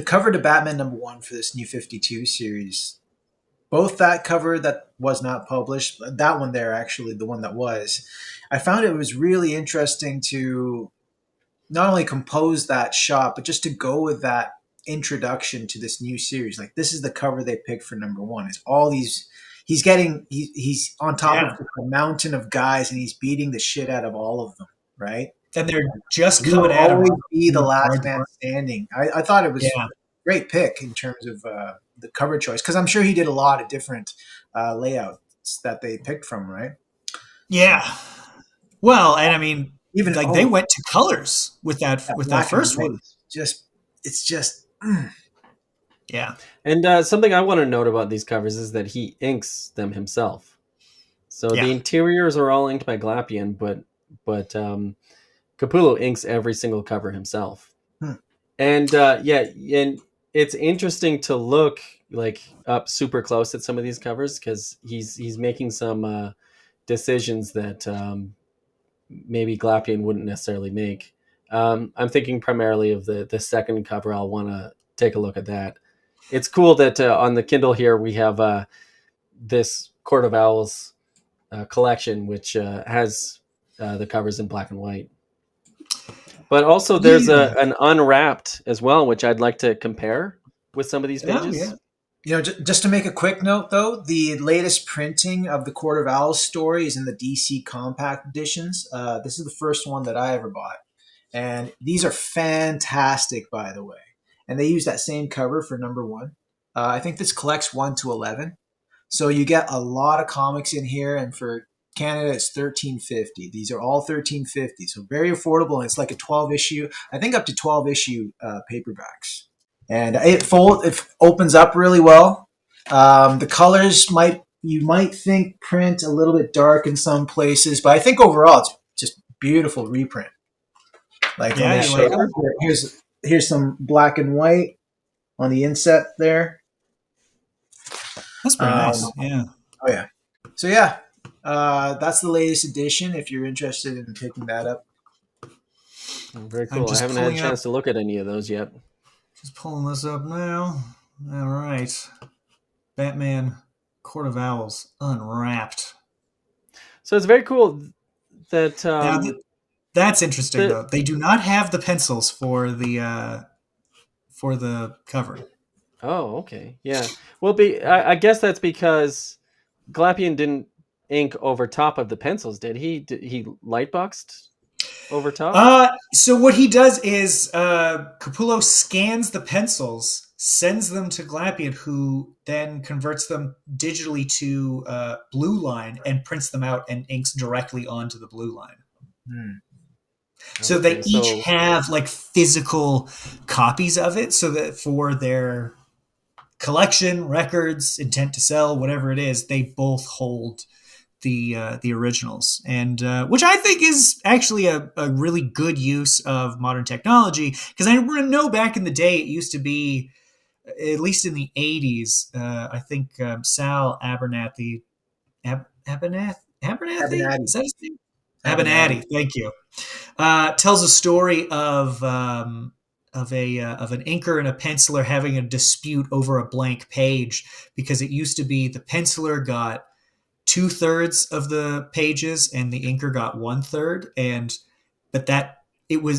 cover to Batman #1 for this New 52 series. Both that cover that was not published, that one there, actually, the one that was, I found it was really interesting to not only compose that shot, but just to go with that introduction to this new series. Like, this is the cover they picked for #1. It's all these, he's on top of a mountain of guys, and he's beating the shit out of all of them, right? And they're just coming at him. Always be the last man standing. I thought it was a great pick in terms of the cover choice, because I'm sure he did a lot of different layouts that they picked from, right? Yeah. Well, and I mean, Even like they went to colors with that black and first white one. it's just Yeah. And something I want to note about these covers is that he inks them himself. So the Yeah. interiors are all inked by Glapion, but Capullo inks every single cover himself. Hmm. And and it's interesting to look like up super close at some of these covers because he's making some decisions that maybe Glapion wouldn't necessarily make. I'm thinking primarily of the second cover. I'll want to take a look at that. It's cool that on the Kindle here we have this Court of Owls collection, which has the covers in black and white. But also there's an unwrapped as well, which I'd like to compare with some of these pages. Oh, You know, just to make a quick note, though, the latest printing of the Court of Owls story is in the DC Compact editions. This is the first one that I ever bought. And these are fantastic, by the way. And they use that same cover for number one. I think this collects 1 to 11. So you get a lot of comics in here. And for Canada, it's $13.50. These are all $13.50. So very affordable. And it's like a 12 issue, I think up to 12 issue paperbacks. And it opens up really well. The colors you might think print a little bit dark in some places, but I think overall it's just beautiful reprint. Like Yeah, on you like here's some black and white on the inset there. that's pretty nice. Yeah. Oh yeah. So yeah, that's the latest edition. If you're interested in picking that up. Very cool. I haven't had a chance to look at any of those yet. Just pulling this up now. All right. Batman Court of Owls Unwrapped. So it's very cool that that's interesting though. They do not have the pencils for the cover. Oh, okay. Yeah. Well, I guess that's because Glapion didn't ink over top of the pencils, did he? Did he lightboxed over top? So what he does is Capullo scans the pencils, sends them to Glapion, who then converts them digitally to blue line and prints them out and inks directly onto the blue line. So they each have like physical copies of it, so that for their collection, records, intent to sell, whatever it is, they both hold the originals, and which I think is actually a really good use of modern technology, because I know back in the day it used to be, at least in the 80s, I think Sal Abernathy, Abernathy? Is that his name? Abernathy, thank you. Tells a story of an inker and a penciler having a dispute over a blank page, because it used to be the penciler got 2/3 of the pages and the inker got 1/3, but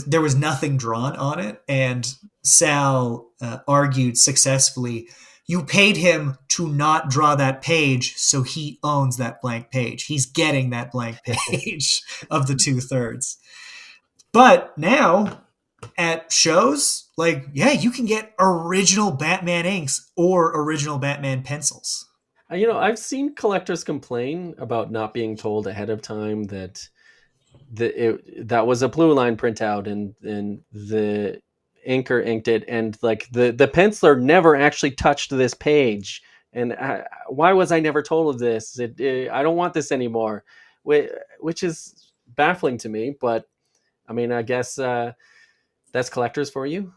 there was nothing drawn on it, and Sal argued successfully, you paid him to not draw that page, so he owns that blank page. He's getting that blank page of the 2/3. But now at shows, like, yeah, you can get original Batman inks or original Batman pencils. I've seen collectors complain about not being told ahead of time that that was a blue line printout and the inker inked it, and like the penciler never actually touched this page, and why was I never told of this? I don't want this anymore, which is baffling to me. But I mean, I guess that's collectors for you.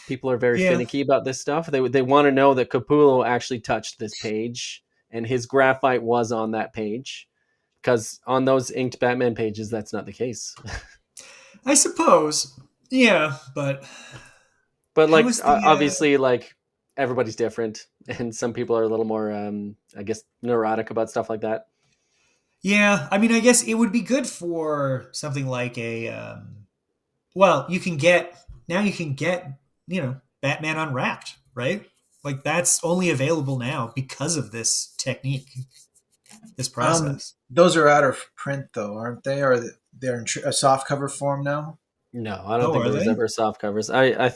People are very finicky about this stuff. They want to know that Capullo actually touched this page and his graphite was on that page, because on those inked Batman pages, that's not the case. I suppose. Yeah, but like obviously, like everybody's different, and some people are a little more, I guess, neurotic about stuff like that. Yeah, I mean, I guess it would be good for something like a. Well, you can get Batman Unwrapped, right? Like that's only available now because of this technique, this process. Those are out of print, though, aren't they? Or they're in a soft cover form now? No, I don't think there was ever soft covers. I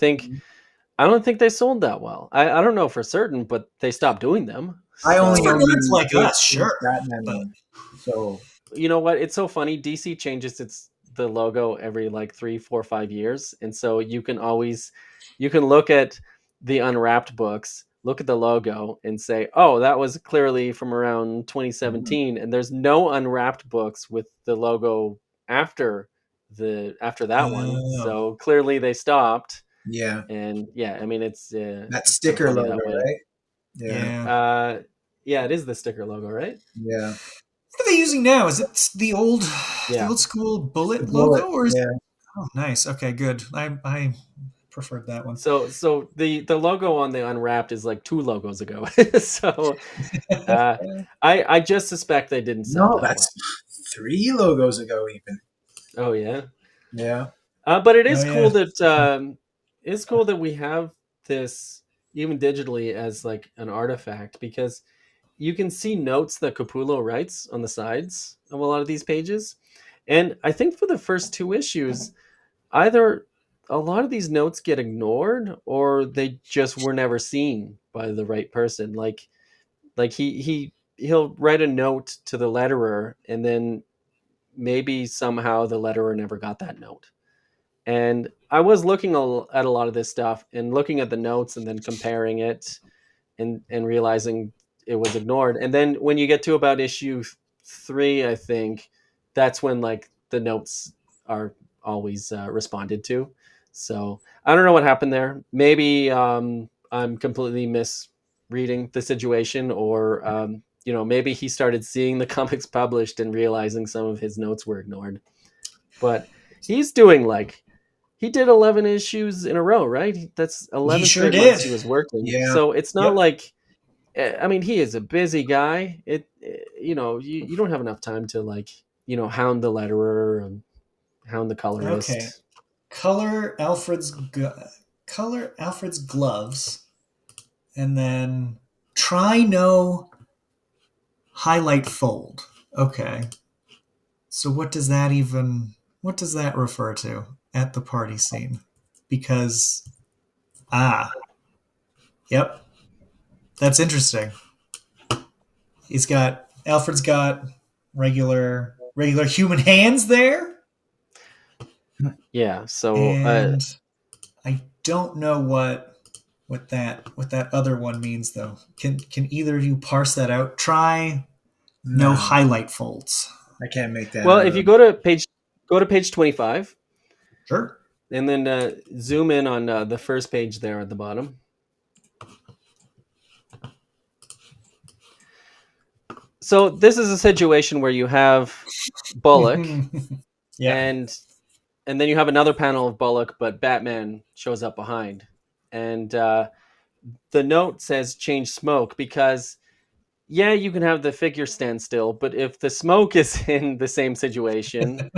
don't think they sold that well. I don't know for certain, but they stopped doing them. I only know for nerds like us, sure. Batman one. So you know what? It's so funny. DC changes the logo every like 3, 4, 5 years, and so you can look at the unwrapped books, look at the logo, and say, "Oh, that was clearly from around Mhm. 2017." And there's no unwrapped books with the logo after after that one, Oh, so clearly they stopped. Yeah, And yeah, I mean that it's so sticker funny logo, that way. right? Yeah, yeah. Uh, yeah, it is the sticker logo, right? yeah. What are they using now? Is it the Yeah. old school The bullet bullet. logo, or is? Yeah. Oh, nice. Okay, good. I preferred that one. So the logo on the Unwrapped is like 2 logos ago. So uh, I just suspect they didn't sell No, that well. that's 3 logos ago, even. Oh yeah, Yeah. but it Oh is yeah. cool that it's cool that we have this even digitally as like an artifact, because you can see notes that Capullo writes on the sides of a lot of these pages, and I think for the first 2 issues, either a lot of these notes get ignored or they just were never seen by the right person. Like he'll write a note to the letterer, and then maybe somehow the letterer never got that note. And I was looking at a lot of this stuff and looking at the notes and then comparing it, and realizing it was ignored. And then when you get to about issue 3, I think that's when like the notes are always responded to. So I don't know what happened there. Maybe I'm completely misreading the situation, or maybe he started seeing the comics published and realizing some of his notes were ignored. But he's doing like he did 11 issues in a row, right? That's He 11 sure straight months did. he was working. Yeah. So it's not Yep. like, I mean, he is a busy guy. You don't have enough time to like, hound the letterer and hound the Okay. colorist. Color Alfred's color Alfred's gloves, and then try no highlight fold. Okay. So what does that refer to at the party scene? Because ah, yep, that's interesting. Alfred's got regular human hands there, Yeah. So, and I don't know what that other one means though. Can either of you parse that out? Try no No, highlight folds. I can't make that well, if out. you go to page 25, Sure. and then zoom in on the first page there at the bottom. So this is a situation where you have Bullock, Yeah. and then you have another panel of Bullock, but Batman shows up behind, and the note says change smoke, because yeah, you can have the figure stand still, but if the smoke is in the same situation,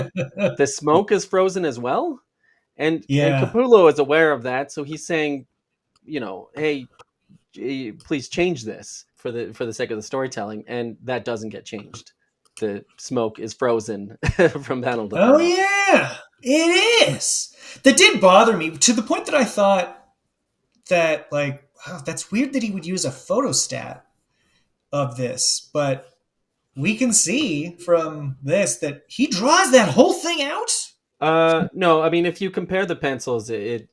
the smoke is frozen as well. And Yeah. Capullo is aware of that, so he's saying, hey, please change this for the sake of the storytelling, and that doesn't get changed. The smoke is frozen from panel to Oh panel. yeah, it is. That did bother me to the point that I thought that like, wow, that's weird that he would use a photostat of this, but we can see from this that he draws that whole thing out. No, I mean, if you compare the pencils, I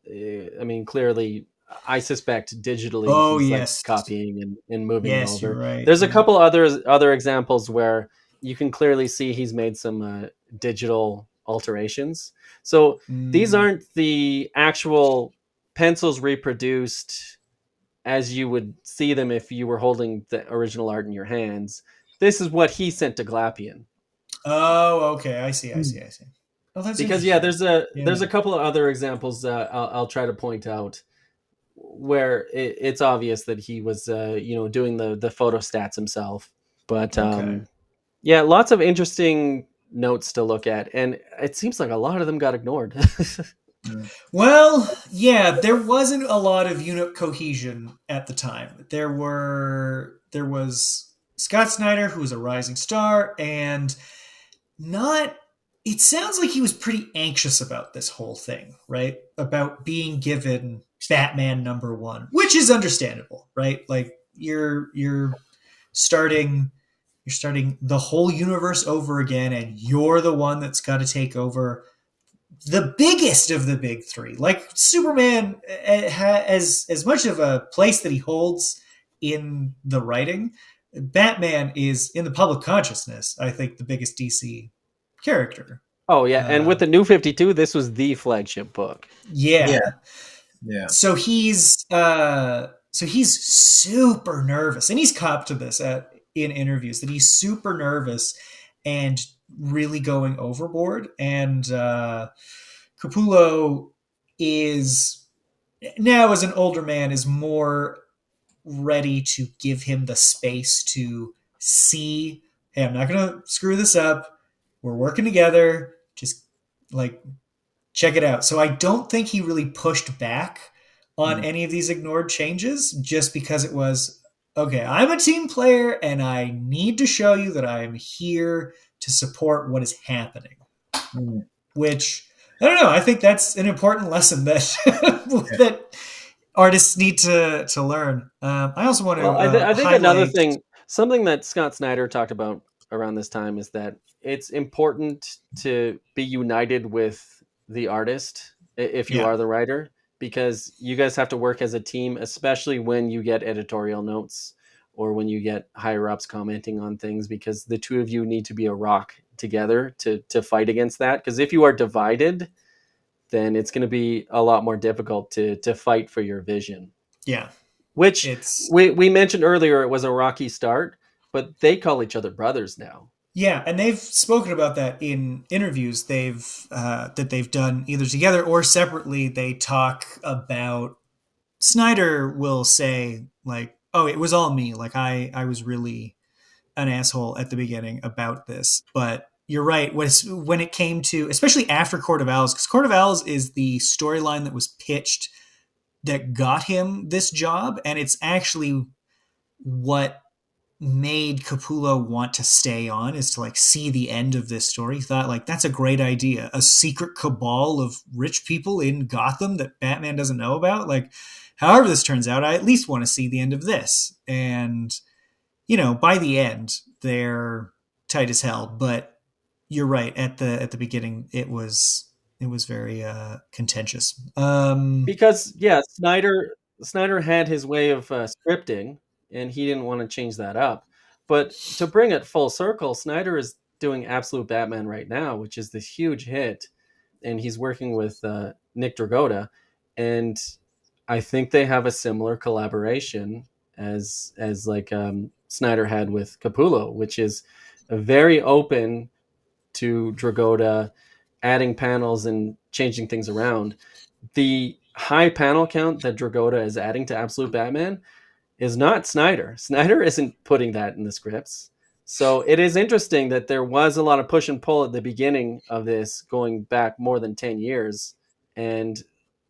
mean, clearly, I suspect digitally Oh he's like yes, copying and moving it yes, you're over. right. There's a Yeah. couple other examples where you can clearly see he's made some digital alterations. So these Mm. aren't the actual pencils reproduced as you would see them if you were holding the original art in your hands. This is what he sent to Glapion. Oh, okay. I see. I Hmm. see. I see. Oh, that's Because yeah, interesting. there's Yeah. a couple of other examples I'll try to point out where it's obvious that he was doing the photo stats himself. But Okay. yeah, lots of interesting notes to look at, and it seems like a lot of them got ignored. Hmm. Well, yeah, there wasn't a lot of unit cohesion at the time. There was Scott Snyder, who was a rising star, and not it sounds like he was pretty anxious about this whole thing, right? About being given Batman #1, which is understandable, right? Like you're starting You're starting the whole universe over again, and you're the one that's got to take over the biggest of the big three. Like Superman, as much of a place that he holds in the writing, Batman is in the public consciousness, I think, the biggest DC character. Oh yeah, and with the New 52, this was the flagship book. Yeah. Yeah. So he's super nervous, and he's copped to this in interviews that he's super nervous and really going overboard. And Capullo is now, as an older man, is more ready to give him the space to see, hey, I'm not going to screw this up. We're working together. Just like check it out. So I don't think he really pushed back on any of these ignored changes, just because it was, okay, I'm a team player and I need to show you that I'm here to support what is happening. Which, I don't know, I think that's an important lesson that that artists need to learn. I also want to I think another thing, something that Scott Snyder talked about around this time, is that it's important to be united with the artist if you are the writer, because you guys have to work as a team, especially when you get editorial notes or when you get higher ups commenting on things, because the two of you need to be a rock together to fight against that. Because if you are divided, then it's going to be a lot more difficult to fight for your vision. Yeah. Which we mentioned earlier, it was a rocky start, but they call each other brothers now. Yeah, and they've spoken about that in interviews that they've done either together or separately. They talk about, Snyder will say, like, oh, it was all me. Like, I was really an asshole at the beginning about this. But you're right. When it came to, especially after Court of Owls, because Court of Owls is the storyline that was pitched that got him this job. And it's actually what made Capullo want to stay on, is to like see the end of this story. He thought, like, that's a great idea. A secret cabal of rich people in Gotham that Batman doesn't know about. Like, however this turns out, I at least want to see the end of this. And, you know, by the end, they're tight as hell. But you're right. At the beginning, it was very contentious. Because Snyder had his way of scripting, and he didn't want to change that up. But to bring it full circle, Snyder is doing Absolute Batman right now, which is this huge hit, and he's working with Nick Dragotta, and I think they have a similar collaboration as like Snyder had with Capullo, which is very open to Dragotta adding panels and changing things around. The high panel count that Dragotta is adding to Absolute Batman is not Snyder. Snyder isn't putting that in the scripts. So it is interesting that there was a lot of push and pull at the beginning of this, going back more than 10 years, and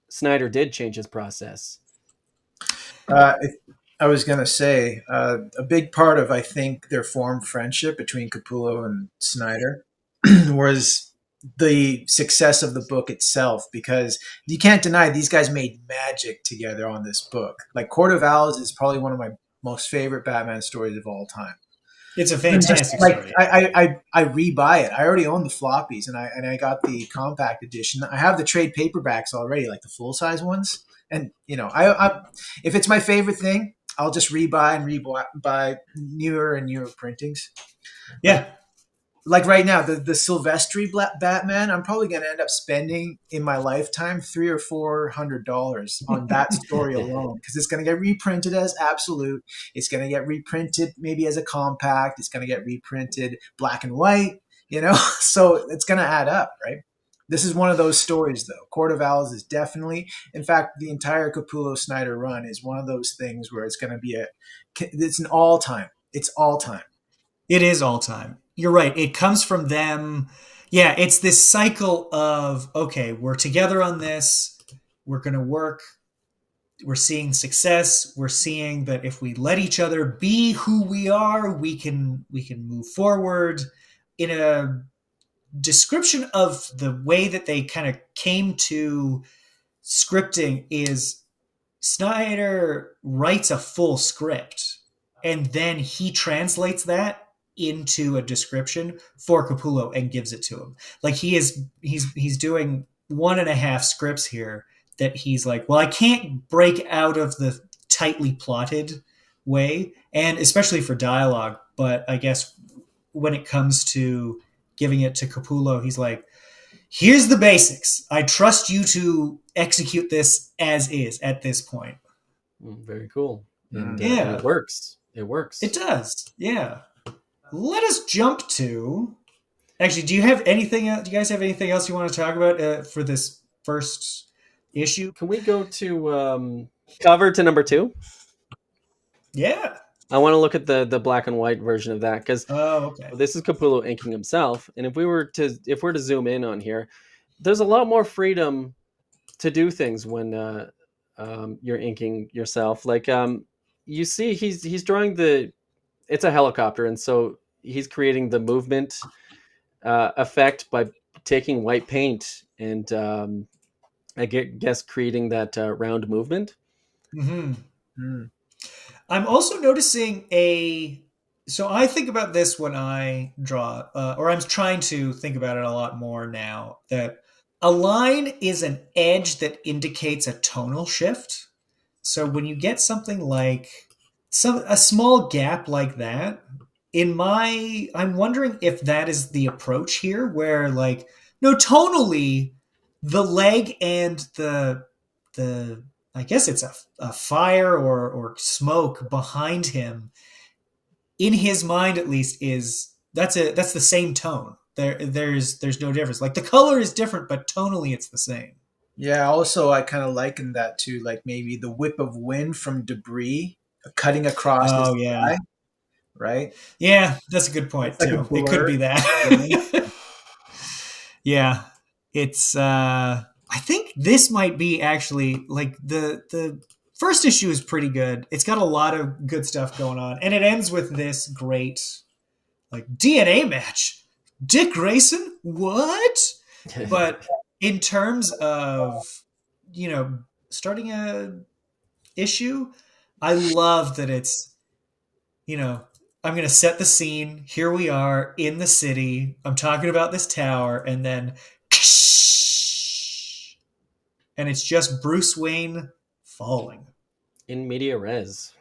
Snyder did change his process. I was going to say, a big part of, I think, their formed friendship between Capullo and Snyder was the success of the book itself, because you can't deny these guys made magic together on this book. Like, Court of Owls is probably one of my most favorite Batman stories of all time. It's a fantastic story. I rebuy it. I already own the floppies, and I got the compact edition. I have the trade paperbacks already, like the full size ones. And you know, I if it's my favorite thing, I'll just rebuy and rebuy newer and newer printings. Yeah. Like right now, the Silvestri Batman, I'm probably going to end up spending in my lifetime $300 or $400 on that story alone, because it's going to get reprinted as Absolute. It's going to get reprinted maybe as a compact. It's going to get reprinted black and white. You know, so it's going to add up, right? This is one of those stories, though. Court of Owls is definitely, in fact, the entire Capullo Snyder run is one of those things where it's going to be it's an all time. It's all time. It is all time. You're right. It comes from them. Yeah, it's this cycle of, okay, we're together on this. We're going to work. We're seeing success. We're seeing that if we let each other be who we are, we can move forward. In a description of the way that they kind of came to scripting, is Snyder writes a full script and then he translates that into a description for Capullo and gives it to him. Like he's doing 1.5 scripts here that he's like, well, I can't break out of the tightly plotted way, and especially for dialogue. But I guess when it comes to giving it to Capullo, he's like, here's the basics. I trust you to execute this as is at this point. Very cool. And, yeah. And it works. It works. It does. Yeah. Let us jump to... Actually, do you have anything? Do you guys have anything else you want to talk about for this first issue? Can we go to cover to number 2? Yeah. I want to look at the black and white version of that because okay. This is Capullo inking himself, and if we're to zoom in on here, there's a lot more freedom to do things when you're inking yourself. Like you see, he's drawing it's a helicopter, and so he's creating the movement effect by taking white paint and I guess creating that round movement. Mm-hmm. Mm. I'm also noticing so I think about this when I draw, or I'm trying to think about it a lot more now, that a line is an edge that indicates a tonal shift. So when you get something like a small gap like that, I'm wondering if that is the approach here, where like, no, tonally, the leg and the I guess it's a fire or smoke behind him, in his mind at least, that's the same tone. There's no difference. Like the color is different, but tonally it's the same. Yeah, also I kind of liken that to like maybe the whip of wind from debris cutting across the sky, right? Yeah, that's a good point too. It could be that. Yeah, it's I think this might be actually like the first issue is pretty good. It's got a lot of good stuff going on, and it ends with this great like DNA match. Dick Grayson, what? But in terms of, starting a issue, I love that it's, I'm going to set the scene. Here we are in the city. I'm talking about this tower, and then and it's just Bruce Wayne falling. In media res.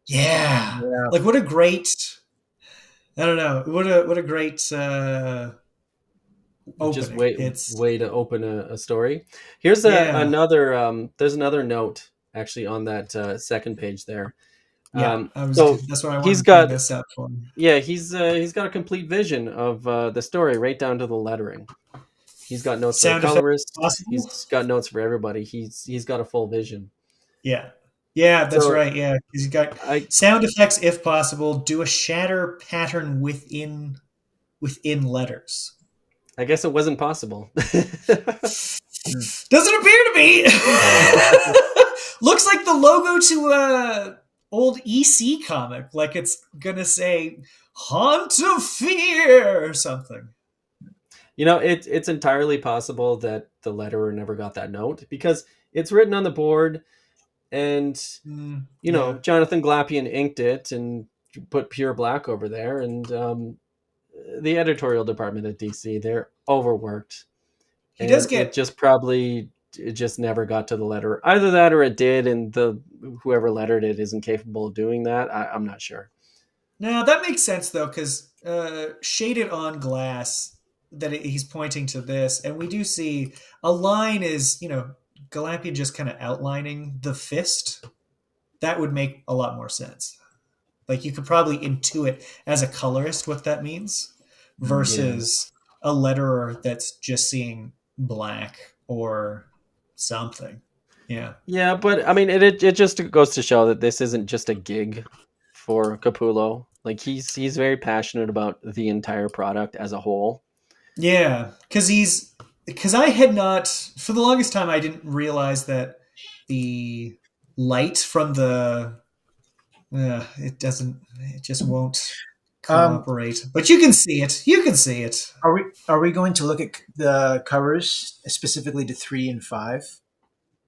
Yeah. Like what a great, I don't know, what a great opening. Just way to open a story. Here's another there's another note actually on that second page there. Yeah, that's what I wanted to bring this up for. Yeah, he's got a complete vision of the story right down to the lettering. He's got notes for the colorist. He's got notes for everybody. He's got a full vision. Yeah. Yeah, that's right. Yeah, he's got sound effects if possible. Do a shatter pattern within letters. I guess it wasn't possible. Doesn't appear to be. Looks like the logo to a old EC comic, like it's gonna say "Haunt of Fear" or something. It's entirely possible that the letterer never got that note because it's written on the board, and Jonathan Glapion inked it and put pure black over there, and the editorial department at DC, they're overworked. It just never got to the letterer. Either that or it did, and whoever lettered it isn't capable of doing that. I'm not sure. No, that makes sense though, because shaded on glass, that he's pointing to this, and we do see a line is, Glapion just kind of outlining the fist. That would make a lot more sense. Like you could probably intuit as a colorist what that means versus a letterer that's just seeing black or something. Yeah. Yeah, but I mean, it just goes to show that this isn't just a gig for Capullo. Like he's very passionate about the entire product as a whole. Yeah, because I had not, for the longest time, I didn't realize that the light from it just won't cooperate. But you can see it. Are we going to look at the covers specifically to 3 and 5?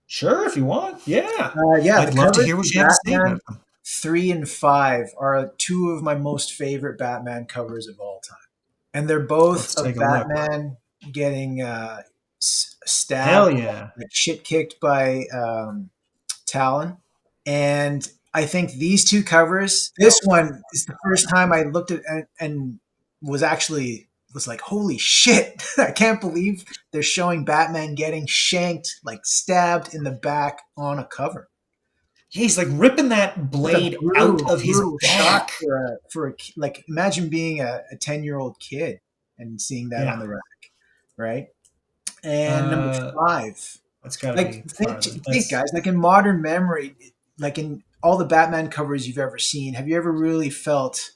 Sure, if you want. Yeah. I'd love to hear what you have to say about them. 3 and 5 are two of my most favorite Batman covers of all time. And they're both Let's of take a look. Batman getting Hell stabbed, yeah. like shit kicked by Talon. And I think these two covers, this one is the first time I looked at and was like, holy shit, I can't believe they're showing Batman getting shanked, like stabbed in the back on a cover. Yeah, he's like ripping that blade out of his back. Shot like imagine being a 10-year-old kid and seeing that on the rack, right? And number 5, that's gotta like be think guys, like in modern memory, like in all the Batman covers you've ever seen, have you ever really felt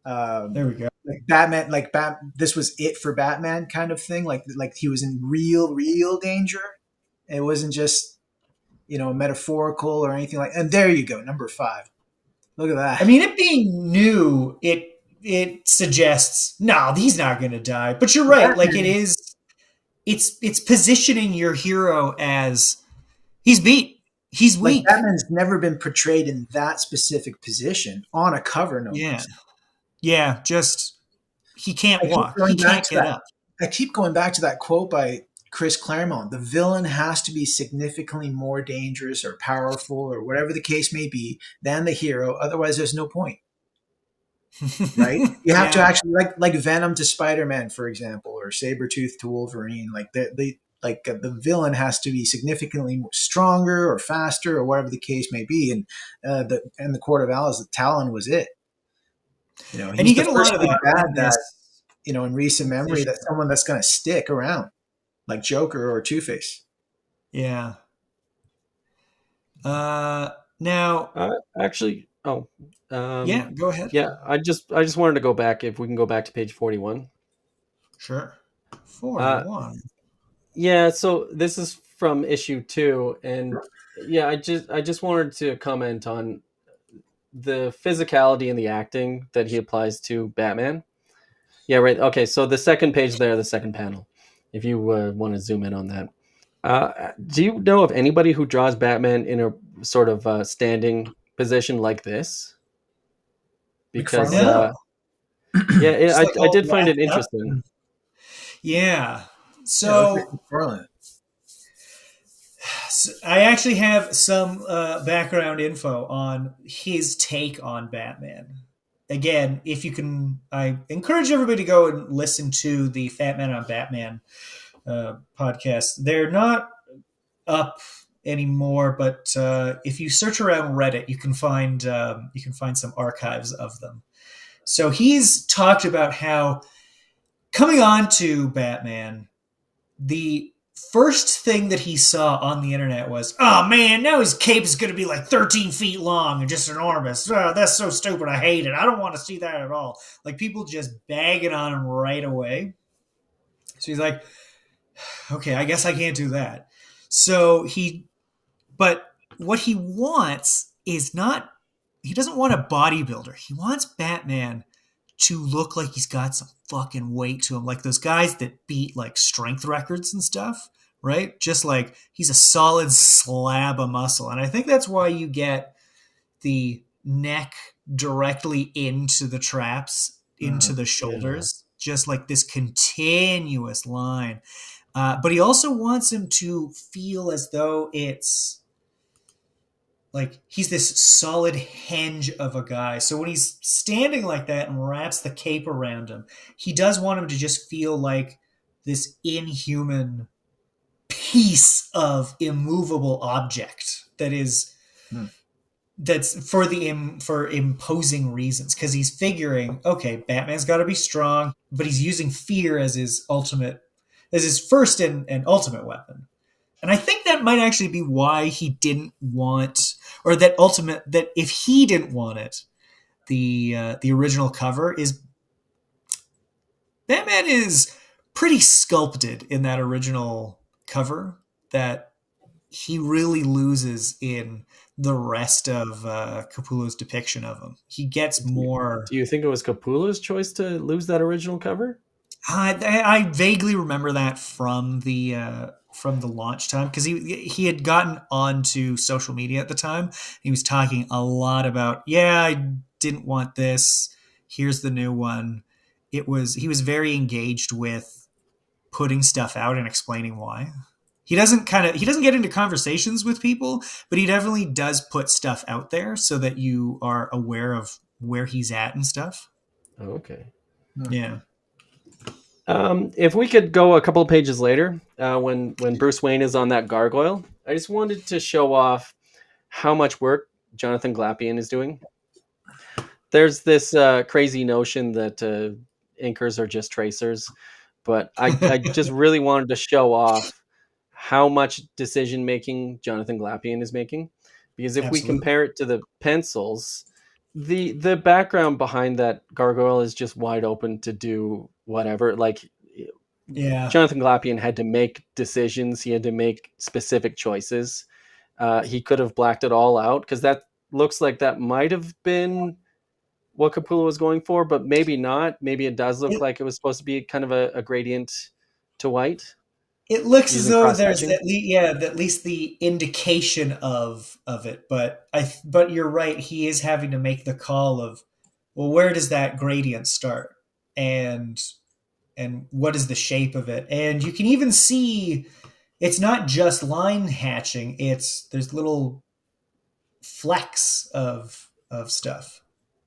there we go, like Batman, like this was it for Batman kind of thing, like he was in real danger? It wasn't just metaphorical or anything like. And there you go, number 5. Look at that. I mean, it being new, it suggests no, he's not going to die. But you're right, like it is. It's positioning your hero as he's beat. He's weak. Like Batman's never been portrayed in that specific position on a cover. No. Yeah. Just he can't walk. He can't get up. I keep going back to that quote by Chris Claremont. The villain has to be significantly more dangerous or powerful or whatever the case may be than the hero. Otherwise, there's no point. Right? You have to actually like Venom to Spider-Man, for example, or Sabretooth to Wolverine. Like the villain has to be significantly stronger or faster or whatever the case may be. And the Court of Owls, the Talon was it. And you get a lot of that in recent memory, that's someone that's going to stick around, like Joker or Two-Face. Yeah. Now, actually, go ahead. Yeah, I just wanted to go back, if we can go back to page 41. Sure. 41. Yeah, so this is from issue 2, and yeah, I just wanted to comment on the physicality and the acting that he applies to Batman. Yeah, right. Okay, so the second page there, the second panel, if you want to zoom in on that. Do you know of anybody who draws Batman in a sort of standing position like this? Because I did find it interesting. Yeah. So I actually have some background info on his take on Batman. Again, if you can, I encourage everybody to go and listen to the Fat Man on Batman podcast. They're not up anymore, but if you search around Reddit, you can find some archives of them. So he's talked about how coming on to Batman, the first thing that he saw on the internet was, oh man, now his cape is going to be like 13 feet long and just enormous. Oh, that's so stupid. I hate it. I don't want to see that at all. Like people just bagging on him right away. So he's like, okay, I guess I can't do that. But what he wants is not, he doesn't want a bodybuilder. He wants Batman to look like he's got some fucking weight to him, like those guys that beat like strength records and stuff, right? Just like he's a solid slab of muscle. And I think that's why you get the neck directly into the traps, into the shoulders, just like this continuous line. But he also wants him to feel as though it's like he's this solid hinge of a guy. So when he's standing like that and wraps the cape around him, he does want him to just feel like this inhuman piece of immovable object that is that's for imposing reasons. Because he's figuring, okay, Batman's got to be strong, but he's using fear as his first and ultimate weapon. And I think that might actually be why he didn't want, or that if he didn't want it, the original cover is Batman is pretty sculpted in that original cover that he really loses in the rest of Capullo's depiction of him. He gets more. Do you think it was Capullo's choice to lose that original cover? I vaguely remember that from the from the launch time, because he had gotten onto social media at the time. He was talking a lot about, yeah, I didn't want this. Here's the new one. He was very engaged with putting stuff out and explaining why. He doesn't get into conversations with people, but he definitely does put stuff out there so that you are aware of where he's at and stuff. Okay. Yeah. If we could go a couple of pages later, when Bruce Wayne is on that gargoyle, I just wanted to show off how much work Jonathan Glapion is doing. There's this crazy notion that inkers are just tracers, but I just really wanted to show off how much decision making Jonathan Glapion is making, because if we compare it to the pencils, the background behind that gargoyle is just wide open to do whatever. Like, Jonathan Glapion had to make decisions. He had to make specific choices. He could have blacked it all out, because that looks like that might have been what Capullo was going for, but maybe not. Maybe it does look like it was supposed to be kind of a gradient to white. It looks as though there's at least the indication of it, but you're right. He is having to make the call of, well, where does that gradient start, and what is the shape of it? And you can even see it's not just line hatching; there's little flecks of stuff.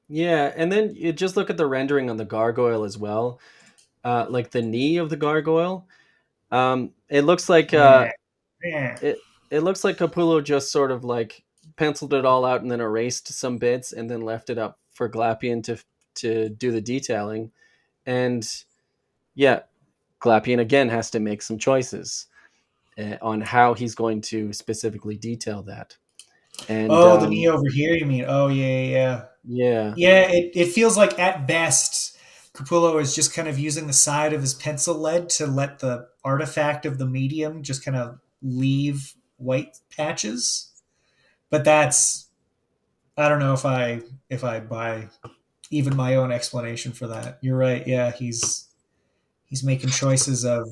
Yeah, and then you just look at the rendering on the gargoyle as well, like the knee of the gargoyle. It looks like it looks like Capullo just sort of like penciled it all out and then erased some bits and then left it up for Glapion to do the detailing. And yeah, Glapion again has to make some choices on how he's going to specifically detail that. And the knee over here, you mean? Oh yeah. It feels like at best Capullo is just kind of using the side of his pencil lead to let the artifact of the medium just kind of leave white patches. But I don't know if I buy even my own explanation for that. You're right. Yeah, he's making choices of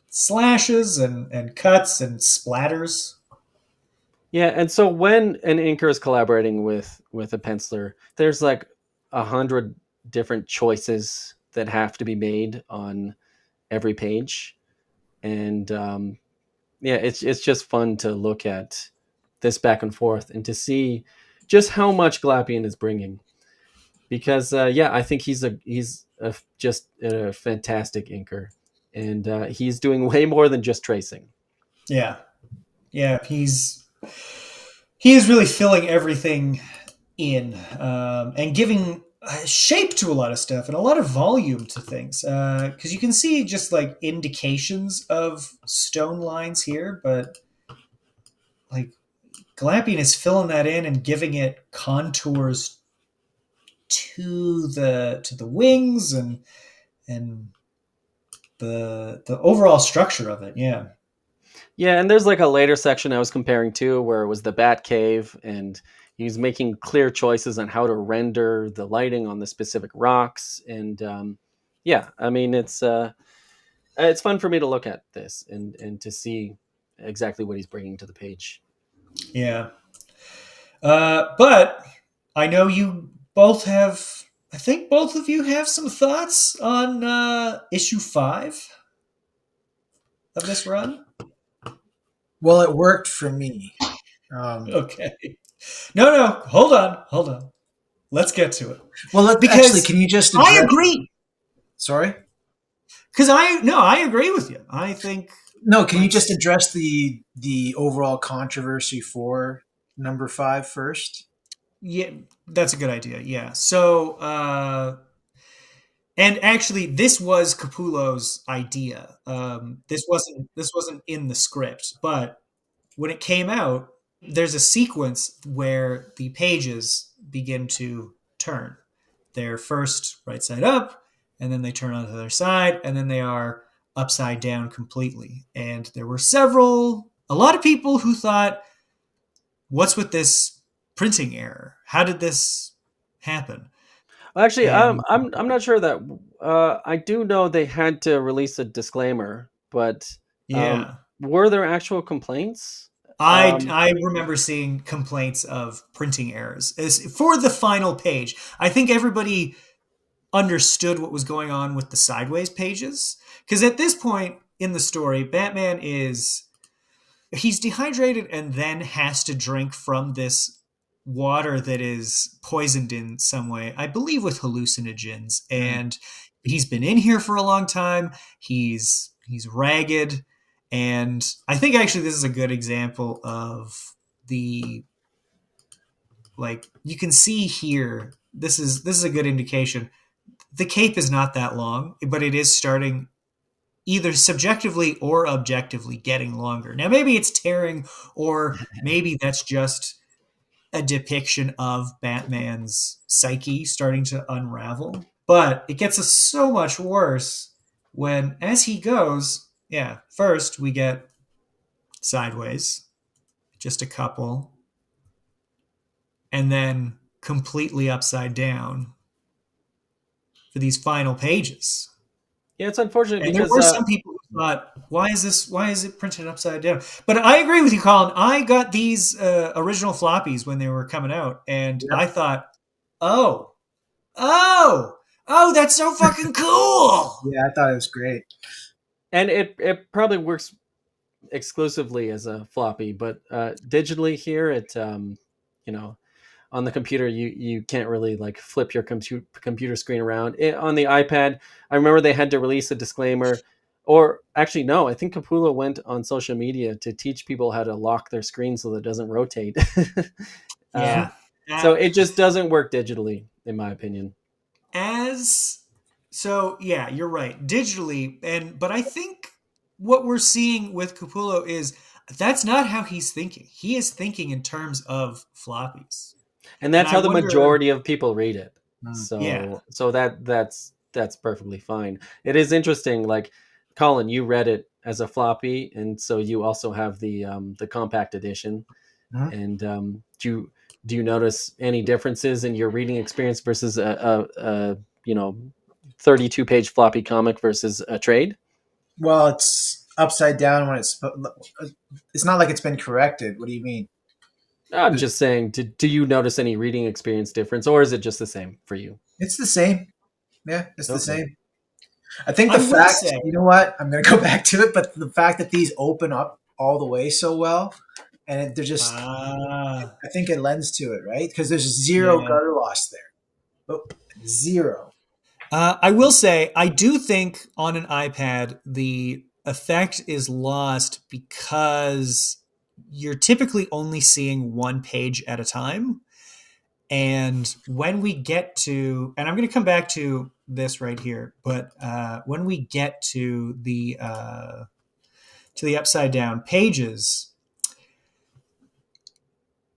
slashes and cuts and splatters. Yeah, and so when an inker is collaborating with a penciler, there's like 100 different choices that have to be made on every page, and it's just fun to look at this back and forth and to see just how much Glapion is bringing, because I think he's just a fantastic inker, and he's doing way more than just tracing. Yeah, he is really filling everything in and giving shape to a lot of stuff and a lot of volume to things, because you can see just like indications of stone lines here, but like Glapion is filling that in and giving it contours to the wings and the overall structure of it. Yeah, and there's like a later section I was comparing to where it was the Bat Cave, and he's making clear choices on how to render the lighting on the specific rocks. And I mean, it's fun for me to look at this and to see exactly what he's bringing to the page. Yeah. But I know you both have, I think both of you have some thoughts on issue 5 of this run. Well, it worked for me. Okay. No, hold on. Let's get to it. Well, actually, can you just address... I agree. Sorry? Because I agree with you. I think... No, can you just address the overall controversy for number 5 first? Yeah, that's a good idea. Yeah. So, and actually, this was Capullo's idea. This wasn't in the script, but when it came out, there's a sequence where the pages begin to turn. They're first right side up, and then they turn on the other side, and then they are upside down completely. And there were a lot of people who thought, "What's with this printing error? How did this happen?" Actually, I'm not sure that I do know they had to release a disclaimer, but Yeah. Were there actual complaints? I remember seeing complaints of printing errors for the final page. I think everybody understood what was going on with the sideways pages, because at this point in the story, Batman he's dehydrated and then has to drink from this water that is poisoned in some way, I believe with hallucinogens. And he's been in here for a long time. He's ragged. And I think actually this is a good example of the, like, you can see here, this is a good indication. The cape is not that long, but it is starting either subjectively or objectively getting longer. Now, maybe it's tearing, or maybe that's just a depiction of Batman's psyche starting to unravel. But it gets so much worse when, as he goes, first we get sideways, just a couple, and then completely upside down for these final pages. Yeah, it's unfortunate And because there were some people who thought, why is it printed upside down? But I agree with you, Colin. I got these original floppies when they were coming out, and I thought, oh, that's so fucking cool. Yeah, I thought it was great. and it probably works exclusively as a floppy, but digitally here, it on the computer, you can't really like flip your computer screen around. On the iPad, I remember they had to release a disclaimer, or actually no, I think Capullo went on social media to teach people how to lock their screen so that it doesn't rotate. So it just doesn't work digitally, in my opinion. Yeah, you're right, digitally, but I think what we're seeing with Capullo is that's not how he's thinking. He is thinking in terms of floppies. And that's how the majority of people read it. So that's perfectly fine. It is interesting. Like, Colin, you read it as a floppy, and so you also have the compact edition. And do you notice any differences in your reading experience versus a 32-page floppy comic versus a trade? Well, it's upside down when it's not like it's been corrected. What do you mean? I'm just saying, do you notice any reading experience difference, or is it just the same for you? It's the same. Yeah, it's the same. I think you know what? I'm going to go back to it, but the fact that these open up all the way so well, and they're just, I think it lends to it, right? Because there's zero gutter loss there. Oh, zero. I will say, I do think on an iPad, the effect is lost because you're typically only seeing one page at a time. And when we get to, and I'm going to come back to this right here, but when we get to the upside down pages,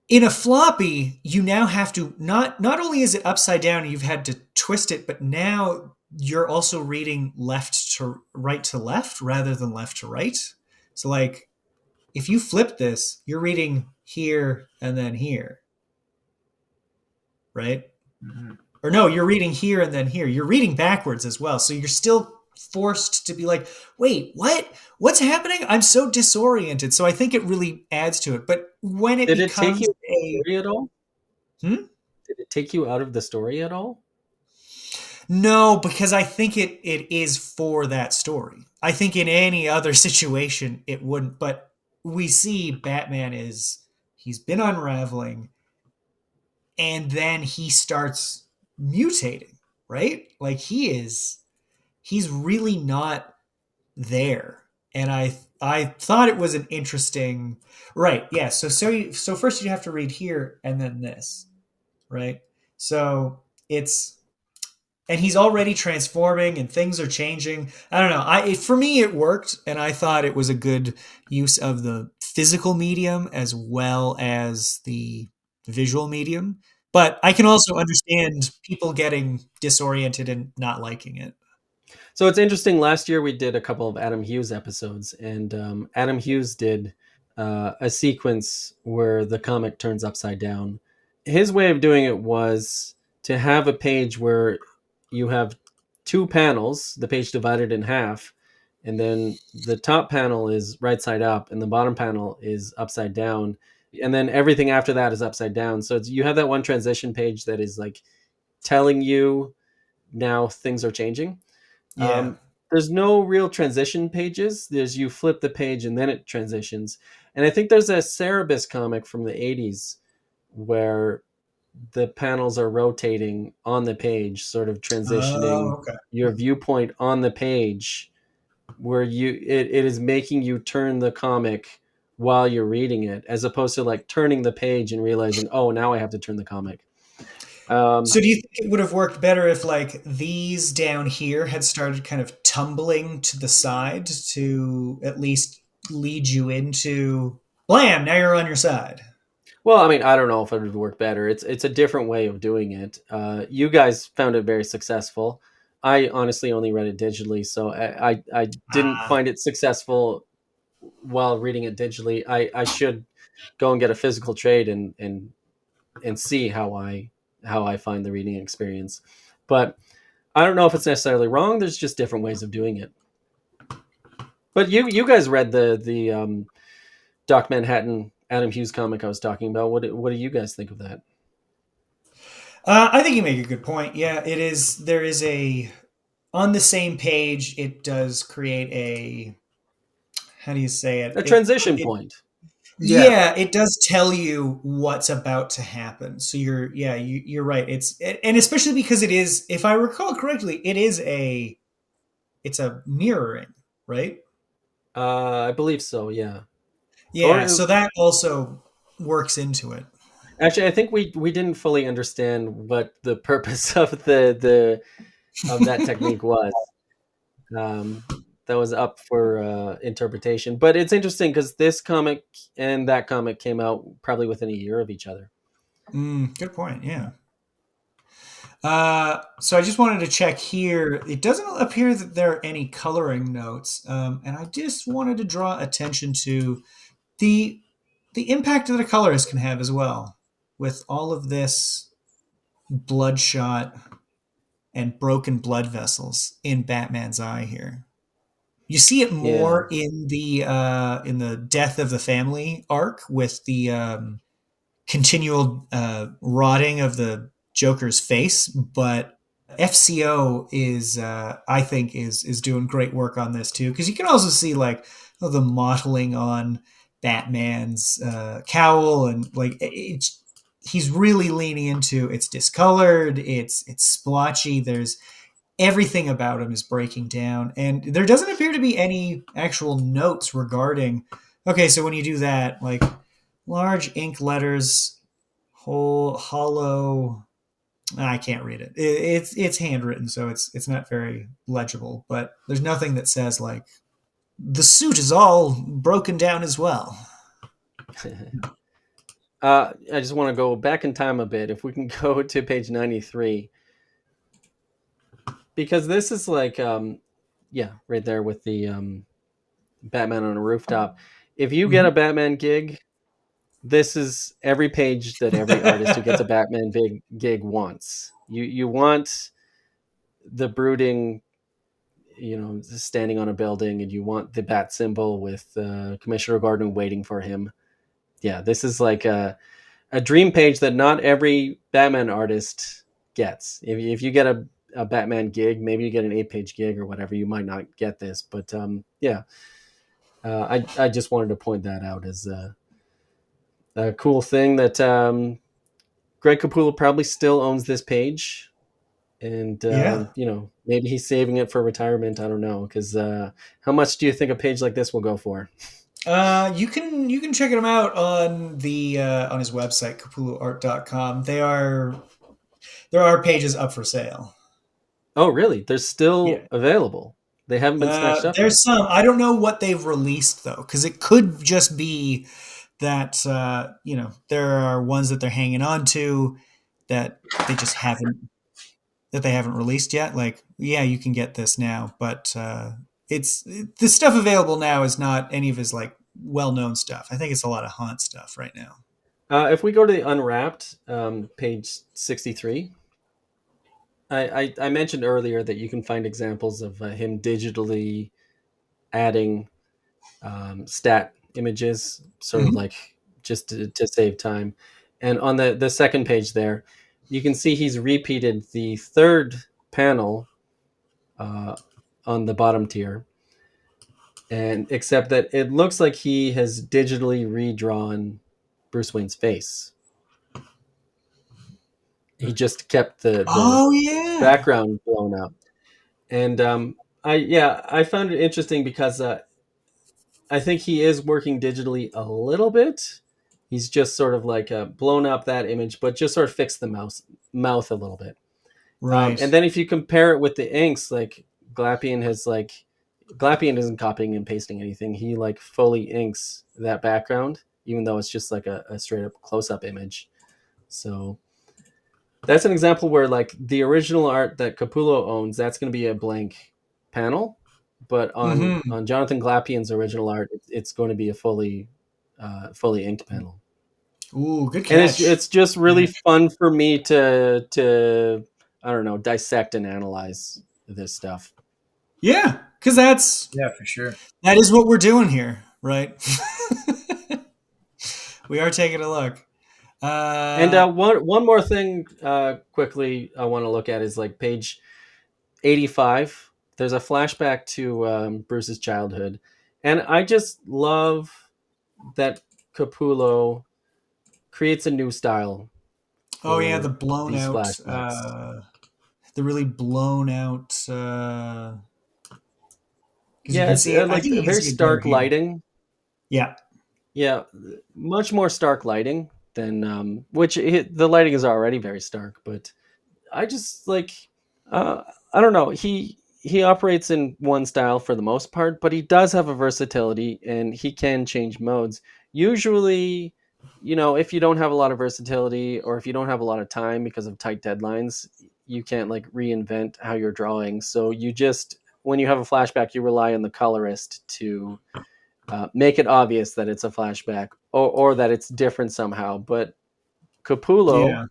in a floppy, you now have to not only is it upside down, you've had to twist it, but now you're also reading left to left rather than left to right. So, like, if you flip this, you're reading here and then here, right? Mm-hmm. Or no, you're reading here and then here. You're reading backwards as well. So you're still forced to be like, wait, what's happening? I'm so disoriented. So I think it really adds to it. But when it becomes take you story at all? Did it take you out of the story at all? No, because I think it is for that story. I think in any other situation it wouldn't. But we see Batman he's been unraveling, and then he starts mutating, right? Like he's really not there. And I thought it was an interesting, right? Yeah. So first you have to read here and then this, right? So and he's already transforming and things are changing. I don't know. For me, it worked, and I thought it was a good use of the physical medium as well as the visual medium. But I can also understand people getting disoriented and not liking it. So it's interesting. Last year we did a couple of Adam Hughes episodes, and Adam Hughes did a sequence where the comic turns upside down. His way of doing it was to have a page where you have two panels, the page divided in half, and then the top panel is right side up, and the bottom panel is upside down, and then everything after that is upside down. So you have that one transition page that is like telling you now things are changing. Yeah. There's no real transition pages. There's you flip the page and then it transitions. And I think there's a Cerebus comic from the 80s where the panels are rotating on the page, sort of transitioning Oh, okay. your viewpoint on the page, where it is making you turn the comic while you're reading it, as opposed to like turning the page and realizing, oh, now I have to turn the comic. So do you think it would have worked better if like these down here had started kind of tumbling to the side to at least lead you into blam, now you're on your side? Well, I mean, I don't know if it would work better. It's a different way of doing it. You guys found it very successful. I honestly only read it digitally, so I didn't Ah, find it successful while reading it digitally. I should go and get a physical trade and see how I find the reading experience. But I don't know if it's necessarily wrong. There's just different ways of doing it. But you guys read the Doc Manhattan Adam Hughes comic I was talking about. What do you guys think of that? I think you make a good point. Yeah, it is. There is a on the same page. It does create a how do you say it? A transition point. Yeah. Yeah, it does tell you what's about to happen. So you're right. And especially because it is, if I recall correctly, it's a mirroring, right? I believe so. Yeah. Yeah, Or so that also works into it. actually, I think we didn't fully understand what the purpose of the of that technique was. Um, that was up for interpretation. But it's interesting because this comic and that comic came out probably within a year of each other. Good point. Yeah. So I just wanted to check here. It doesn't appear that there are any coloring notes, and I just wanted to draw attention to the the impact that a colorist can have as well, with all of this bloodshot and broken blood vessels in Batman's eye here. You see it Yeah. more in the death of the family arc with the continual rotting of the Joker's face, but FCO is I think is doing great work on this too, because you can also see like the modeling on Batman's cowl, and like he's really leaning into it's discolored, it's splotchy. There's everything about him is breaking down, and there doesn't appear to be any actual notes regarding. Okay, so when you do that, like large ink letters, whole hollow. I can't read it. It's handwritten, so it's not very legible. But there's nothing that says like the suit is all broken down as well. I just want to go back in time a bit. If we can go to page 93, because this is like, yeah, right there with the Batman on a rooftop. If you get a Batman gig, this is every page that every artist who gets a Batman gig wants. You want the brooding, standing on a building, and you want the bat symbol with Commissioner Gordon waiting for him. Yeah, this is like a dream page that not every Batman artist gets. If you get a Batman gig, maybe you get an 8-page gig or whatever, you might not get this. But yeah, I just wanted to point that out as a cool thing that Greg Capullo probably still owns this page. And, Yeah. Maybe he's saving it for retirement. I don't know. Because how much do you think a page like this will go for? You can check them out on the on his website capulloart.com. There are pages up for sale. Oh, really? They're still Yeah. available. They haven't been snatched up yet. There's some. I don't know what they've released though, because it could just be that there are ones that they're hanging on to that they just haven't that they haven't released yet. Like, yeah, you can get this now, but it's the stuff available now is not any of his like well-known stuff. I think it's a lot of Hunt stuff right now. If we go to the Unwrapped, page 63, I mentioned earlier that you can find examples of him digitally adding stat images, sort of like just to save time. And on the second page there, you can see he's repeated the third panel on the bottom tier, and except that it looks like he has digitally redrawn Bruce Wayne's face. He just kept the background blown up. And I found it interesting because I think he is working digitally a little bit. He's just sort of like blown up that image, but just sort of fixed the mouth a little bit. Right. And then if you compare it with the inks, like Glapion isn't copying and pasting anything. He like fully inks that background, even though it's just like a straight up close up image. So that's an example where like the original art that Capullo owns, that's going to be a blank panel. But on Jonathan Glapion's original art, it's going to be a fully inked panel. Ooh, good catch. And it's just really fun for me to I don't know, dissect and analyze this stuff. Yeah, because that's for sure. That is what we're doing here, right? We are taking a look. And one more thing quickly I want to look at is like page 85. There's a flashback to Bruce's childhood. And I just love that Capullo creates a new style. Oh, yeah, the blown out, the really blown out. It's like very stark lighting. Yeah. Yeah, much more stark lighting than, the lighting is already very stark, but I just like, I don't know, he operates in one style for the most part, but he does have a versatility and he can change modes. Usually, if you don't have a lot of versatility or if you don't have a lot of time because of tight deadlines, you can't like reinvent how you're drawing. So you just, when you have a flashback, you rely on the colorist to make it obvious that it's a flashback or that it's different somehow. But Capullo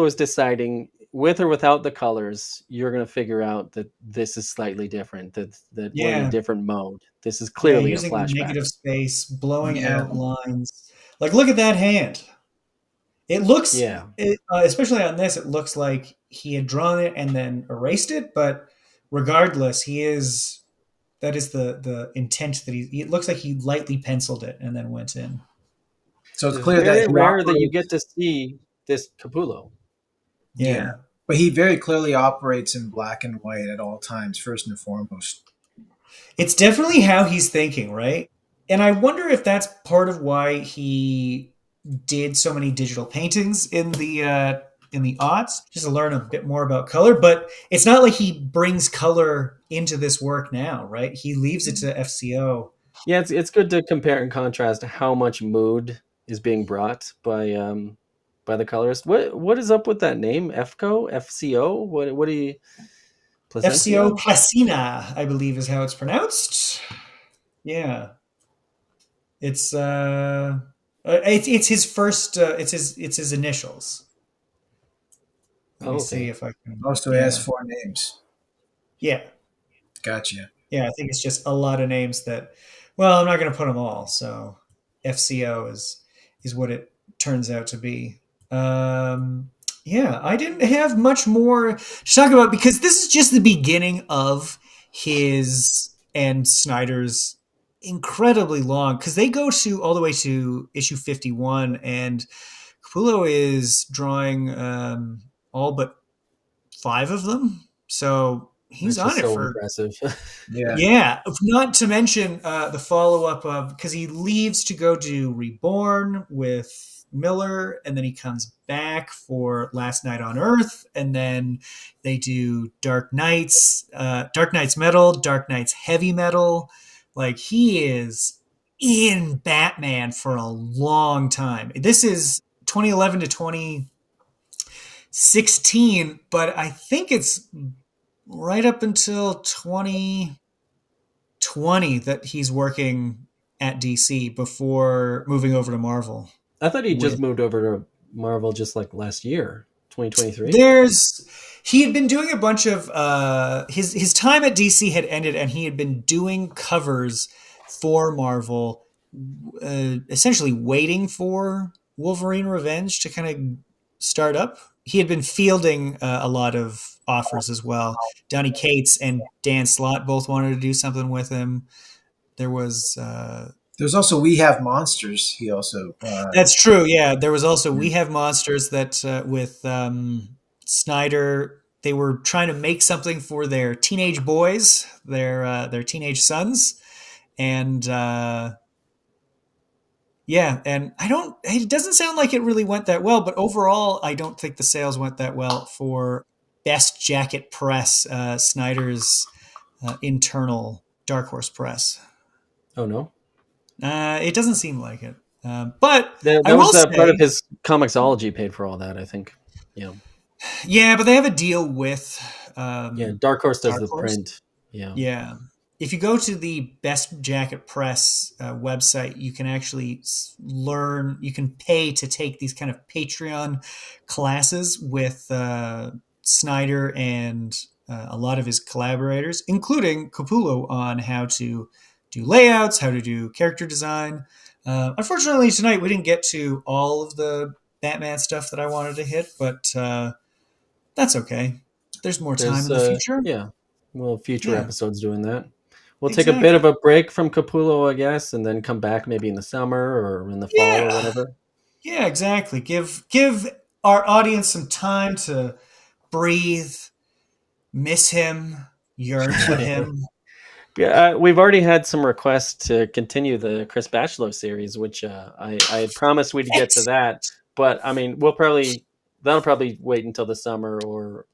is deciding, with or without the colors, you're going to figure out that this is slightly different, that we're in a different mode. This is clearly a flashback. Negative space, blowing out lines. Like, look at that hand. It looks, especially on this, it looks like he had drawn it and then erased it. But regardless, that is the intent that it looks like he lightly penciled it and then went in. So it's clear very rare that you get to see this Capullo. Yeah. But he very clearly operates in black and white at all times, first and foremost. It's definitely how he's thinking, right? And I wonder if that's part of why he did so many digital paintings in the aughts, just to learn a bit more about color. But it's not like he brings color into this work now, right? He leaves it to FCO. Yeah, it's good to compare and contrast how much mood is being brought by the colorist. What is up with that name? FCO? What do you... FCO Placina, I believe is how it's pronounced. Yeah. It's his first it's his initials. Let me see if I can. Most of it has 4 names. Yeah. Gotcha. Yeah, I think it's just a lot of names that, well, I'm not going to put them all. So FCO is what it turns out to be. I didn't have much more to talk about because this is just the beginning of his and Snyder's incredibly long, because they go all the way to issue 51, and Capullo is drawing all but 5 of them. So he's on it for impressive. Yeah. Not to mention the follow-up of, because he leaves to go do Reborn with Miller, and then he comes back for Last Night on Earth, and then they do Dark Knights Metal, Dark Knights Heavy Metal. Like, he is in Batman for a long time. This is 2011 to 2016, but I think it's right up until 2020 that he's working at DC before moving over to Marvel. I thought he just moved over to Marvel just like last year, 2023? He had been doing a bunch of his time at DC had ended, and he had been doing covers for Marvel, essentially waiting for Wolverine Revenge to kind of start up. He had been fielding a lot of offers as well. Donny Cates and Dan Slott both wanted to do something with him. There was There's also We Have Monsters. He also that's true. Yeah, there was also We Have Monsters that with Snyder. They were trying to make something for their teenage boys, their teenage sons, and yeah, and I don't. It doesn't sound like it really went that well, but overall, I don't think the sales went that well for Best Jacket Press, Snyder's internal Dark Horse press. Oh no, it doesn't seem like it. But that I will was say, part of his Comixology paid for all that, I think. Yeah. Yeah, but they have a deal with Dark Horse does Dark the Horse? print. Yeah. Yeah. If you go to the Best Jacket Press website, you can actually learn, you can pay to take these kind of Patreon classes with Snyder and a lot of his collaborators, including Capullo, on how to do layouts, how to do character design. Unfortunately, tonight we didn't get to all of the Batman stuff that I wanted to hit, but that's okay. There's more time in the future. Yeah. Well, future Yeah. episodes doing that. We'll take Exactly. a bit of a break from Capullo, I guess, and then come back maybe in the summer or in the fall or Yeah. whatever. Yeah, exactly. Give our audience some time to breathe, miss him, yearn for him. Yeah, we've already had some requests to continue the Chris Bachalo series, which I had promised we'd get to that. But I mean, that'll probably wait until the summer or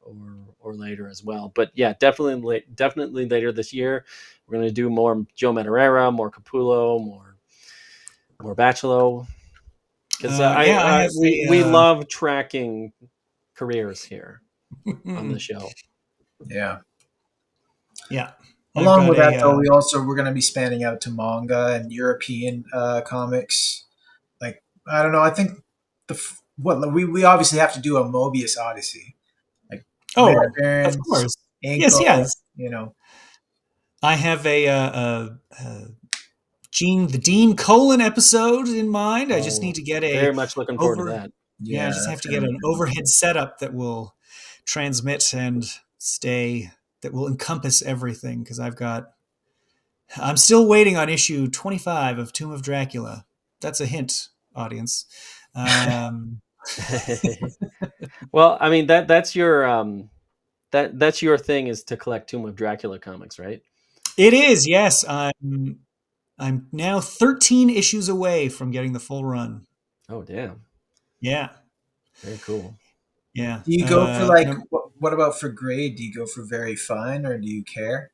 later as well. But yeah, definitely later this year. We're going to do more Joe Madureira, more Capullo, more Bachalo. Because we love tracking careers here on the show. Yeah. Yeah. Along with that, though, we're going to be spanning out to manga and European comics. Like, I don't know. I think we obviously have to do a Mobius Odyssey. Like, of course. Ankle, yes. You know, I have the Dean Colin episode in mind. I just need to get very much looking forward to that. Yeah, I just have to get an overhead setup that will transmit and stay, that will encompass everything, because I'm still waiting on issue 25 of Tomb of Dracula. That's a hint, audience. Well, I mean that's your that's your thing, is to collect Tomb of Dracula comics, right? It is, yes. I'm now 13 issues away from getting the full run. Oh, damn. Yeah. Very cool. Yeah. Do you go for what about for grade? Do you go for very fine, or do you care?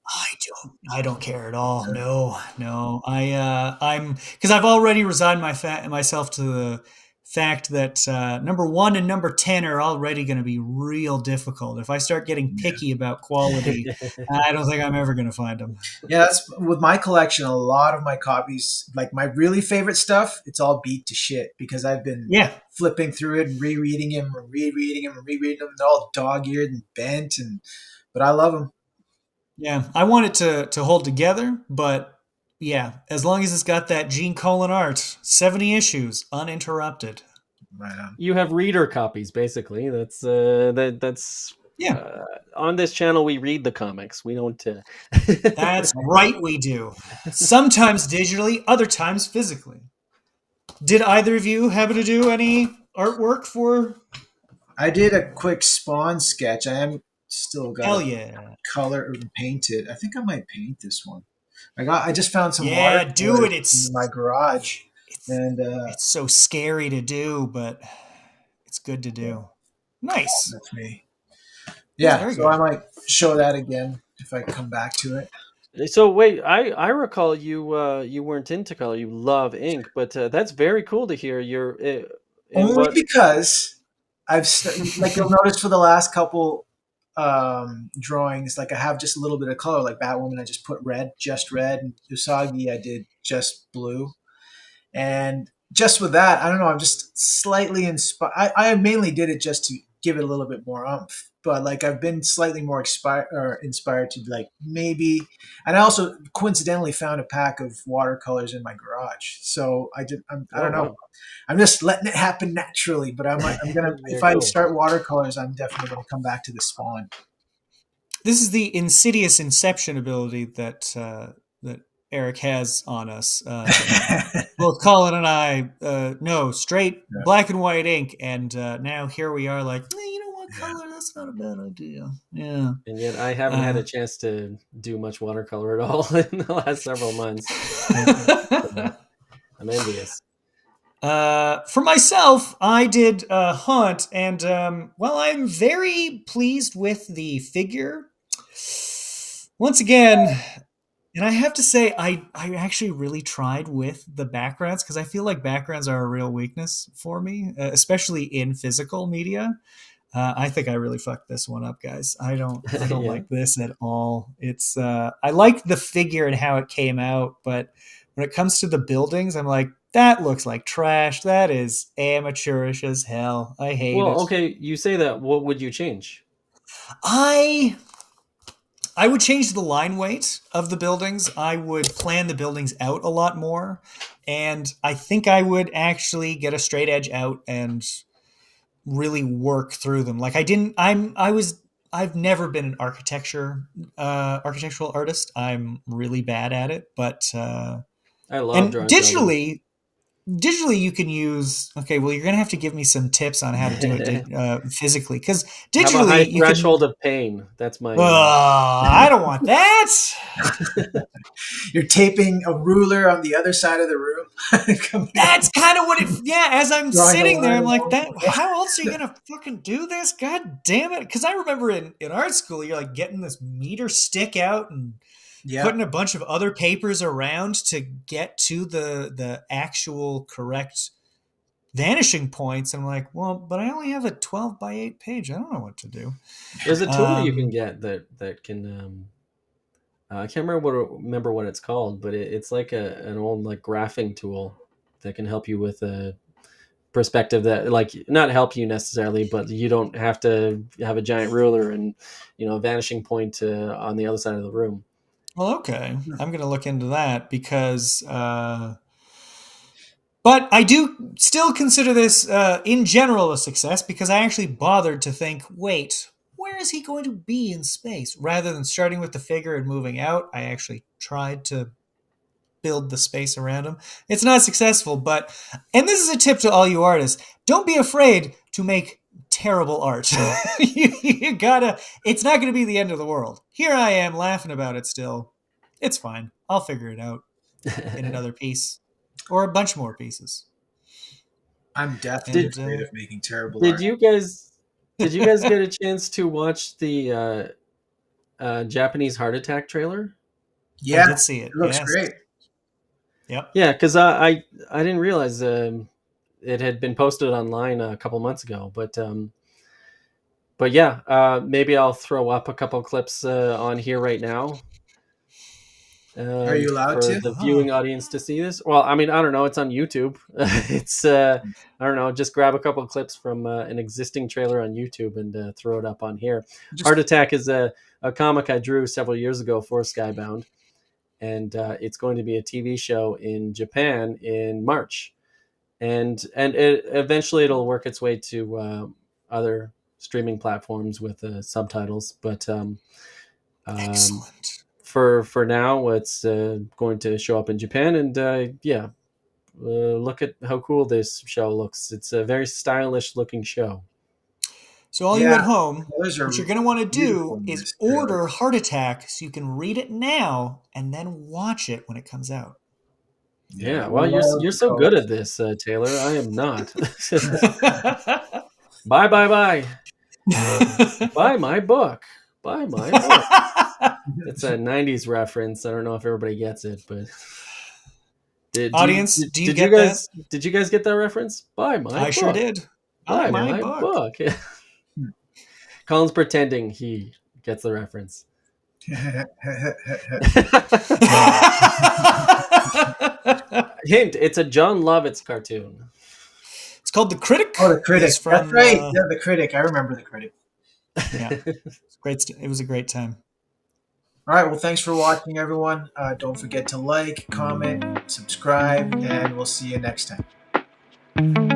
I don't care at all. No. I'm because I've already resigned myself to the fact that number 1 and number 10 are already going to be real difficult. If I start getting picky about quality, I don't think I'm ever going to find them. Yeah, that's with my collection. A lot of my copies, like my really favorite stuff, it's all beat to shit because I've been flipping through it and rereading them and rereading them and rereading them. They're all dog-eared and bent, but I love them. Yeah, I want it to hold together, but yeah, as long as it's got that Gene Colan art, 70 issues, uninterrupted. Right on. You have reader copies, basically. That's on this channel, we read the comics. We don't. That's right, we do. Sometimes digitally, other times physically. Did either of you happen to do any artwork for? I did a quick Spawn sketch. I am still got color and paint it. I think I might paint this one. I just found some art do it. It's in my garage, and it's so scary to do, but it's good to do. Nice. That's me. Yeah, so I might show that again if I come back to it. So wait, I recall you weren't into color. You love ink, but that's very cool to hear. Only because I've like you'll notice for the last couple drawings, like I have just a little bit of color. Like Batwoman, I just put just red, and Usagi I did just blue, and just with that, I don't know. I'm just slightly inspired. I mainly did it just to give it a little bit more oomph. But like I've been slightly more inspired to like maybe, and I also coincidentally found a pack of watercolors in my garage. So I Oh don't know. wow, I'm just letting it happen naturally. But I'm gonna if very I cool. start watercolors, I'm definitely gonna come back to the Spawn. This is the insidious inception ability that Eric has on us. Both Colin and I, no, straight Yeah. black and white ink, and now here we are, like, you know what, Yeah. color? That's not a bad idea. Yeah. And yet I haven't had a chance to do much watercolor at all in the last several months. I'm envious. For myself, I did Hunt, and well, I'm very pleased with the figure. Once again, and I have to say, I actually really tried with the backgrounds because I feel like backgrounds are a real weakness for me, especially in physical media. I think I really fucked this one up, guys. I don't Yeah. like this at all. It's I like the figure and how it came out, but when it comes to the buildings, I'm like, that looks like trash. That is amateurish as hell. I hate Well, it. okay, you say that. What would you change? I I would change the line weight of the buildings. I would plan the buildings out a lot more, and I think I would actually get a straight edge out and really work through them. Like I didn't. I've never been an architectural artist. I'm really bad at it, but I love and drawing buildings. digitally you can use. Okay, well, you're gonna have to give me some tips on how to do it physically, because Have a high digitally you can. threshold of pain. That's my. I don't want that. You're taping a ruler on the other side of the room. That's kind of what it. Yeah, as I'm Drawing a sitting there, line I'm like, along that. the wall. How else are you gonna fucking do this? God damn it! Because I remember in art school, you're like getting this meter stick out and Yeah. putting a bunch of other papers around to get to the actual correct vanishing points. And I'm like, well, but I only have a 12 by 8 page. I don't know what to do. There's a tool you can Um, get that can. I can't remember what it's called, but it's like an old like graphing tool that can help you with a perspective that like not help you necessarily, but you don't have to have a giant ruler and vanishing point on the other side of the room. well, okay, I'm gonna look into that because. But I do still consider this, in general, a success because I actually bothered to think, wait, where is he going to be in space? Rather than starting with the figure and moving out, I actually tried to build the space around him. It's not successful, but, and this is a tip to all you artists, don't be afraid to make terrible art. you gotta, it's not going to be the end of the world. Here I am laughing about it still. It's fine. I'll figure it out in another piece. Or a bunch more pieces. I'm definitely And, afraid of making terrible Did art. you guys get a chance to watch the Japanese heart attack trailer? Yeah, I did see it. it looks Yes. great. Yep. Yeah, because I didn't realize it had been posted online a couple months ago, but yeah, maybe I'll throw up a couple clips on here right now. Are you allowed For to? the viewing audience to see this? Well, I mean, I don't know. It's on YouTube. It's I don't know. Just grab a couple of clips from an existing trailer on YouTube and throw it up on here. Heart Attack is a comic I drew several years ago for Skybound, and it's going to be a TV show in Japan in March, and eventually it'll work its way to other streaming platforms with subtitles. But Excellent. for now, it's going to show up in Japan, and yeah, look at how cool this show looks. It's a very stylish looking show. So all you Yeah, at home, those are what you're going to want to beautiful do in is this trailer. order Heart Attack so you can read it now and then watch it when it comes out. Yeah, well, you're so good at this, Taylor. I am not. Bye. Buy my book. Buy my book. It's a '90s reference. I don't know if everybody gets it, but Audience, do you get you guys that? did you guys get that reference? Buy my book. I sure did. Buy my my book. book. Colin's pretending he gets the reference. Hint: it's a John Lovitz cartoon. It's called The Critic. Oh, The Critic. It's from, That's right. Yeah, The Critic. I remember The Critic. Yeah, it's great. It was a great time. All right. Well, thanks for watching, everyone. Don't forget to like, comment, subscribe, and we'll see you next time.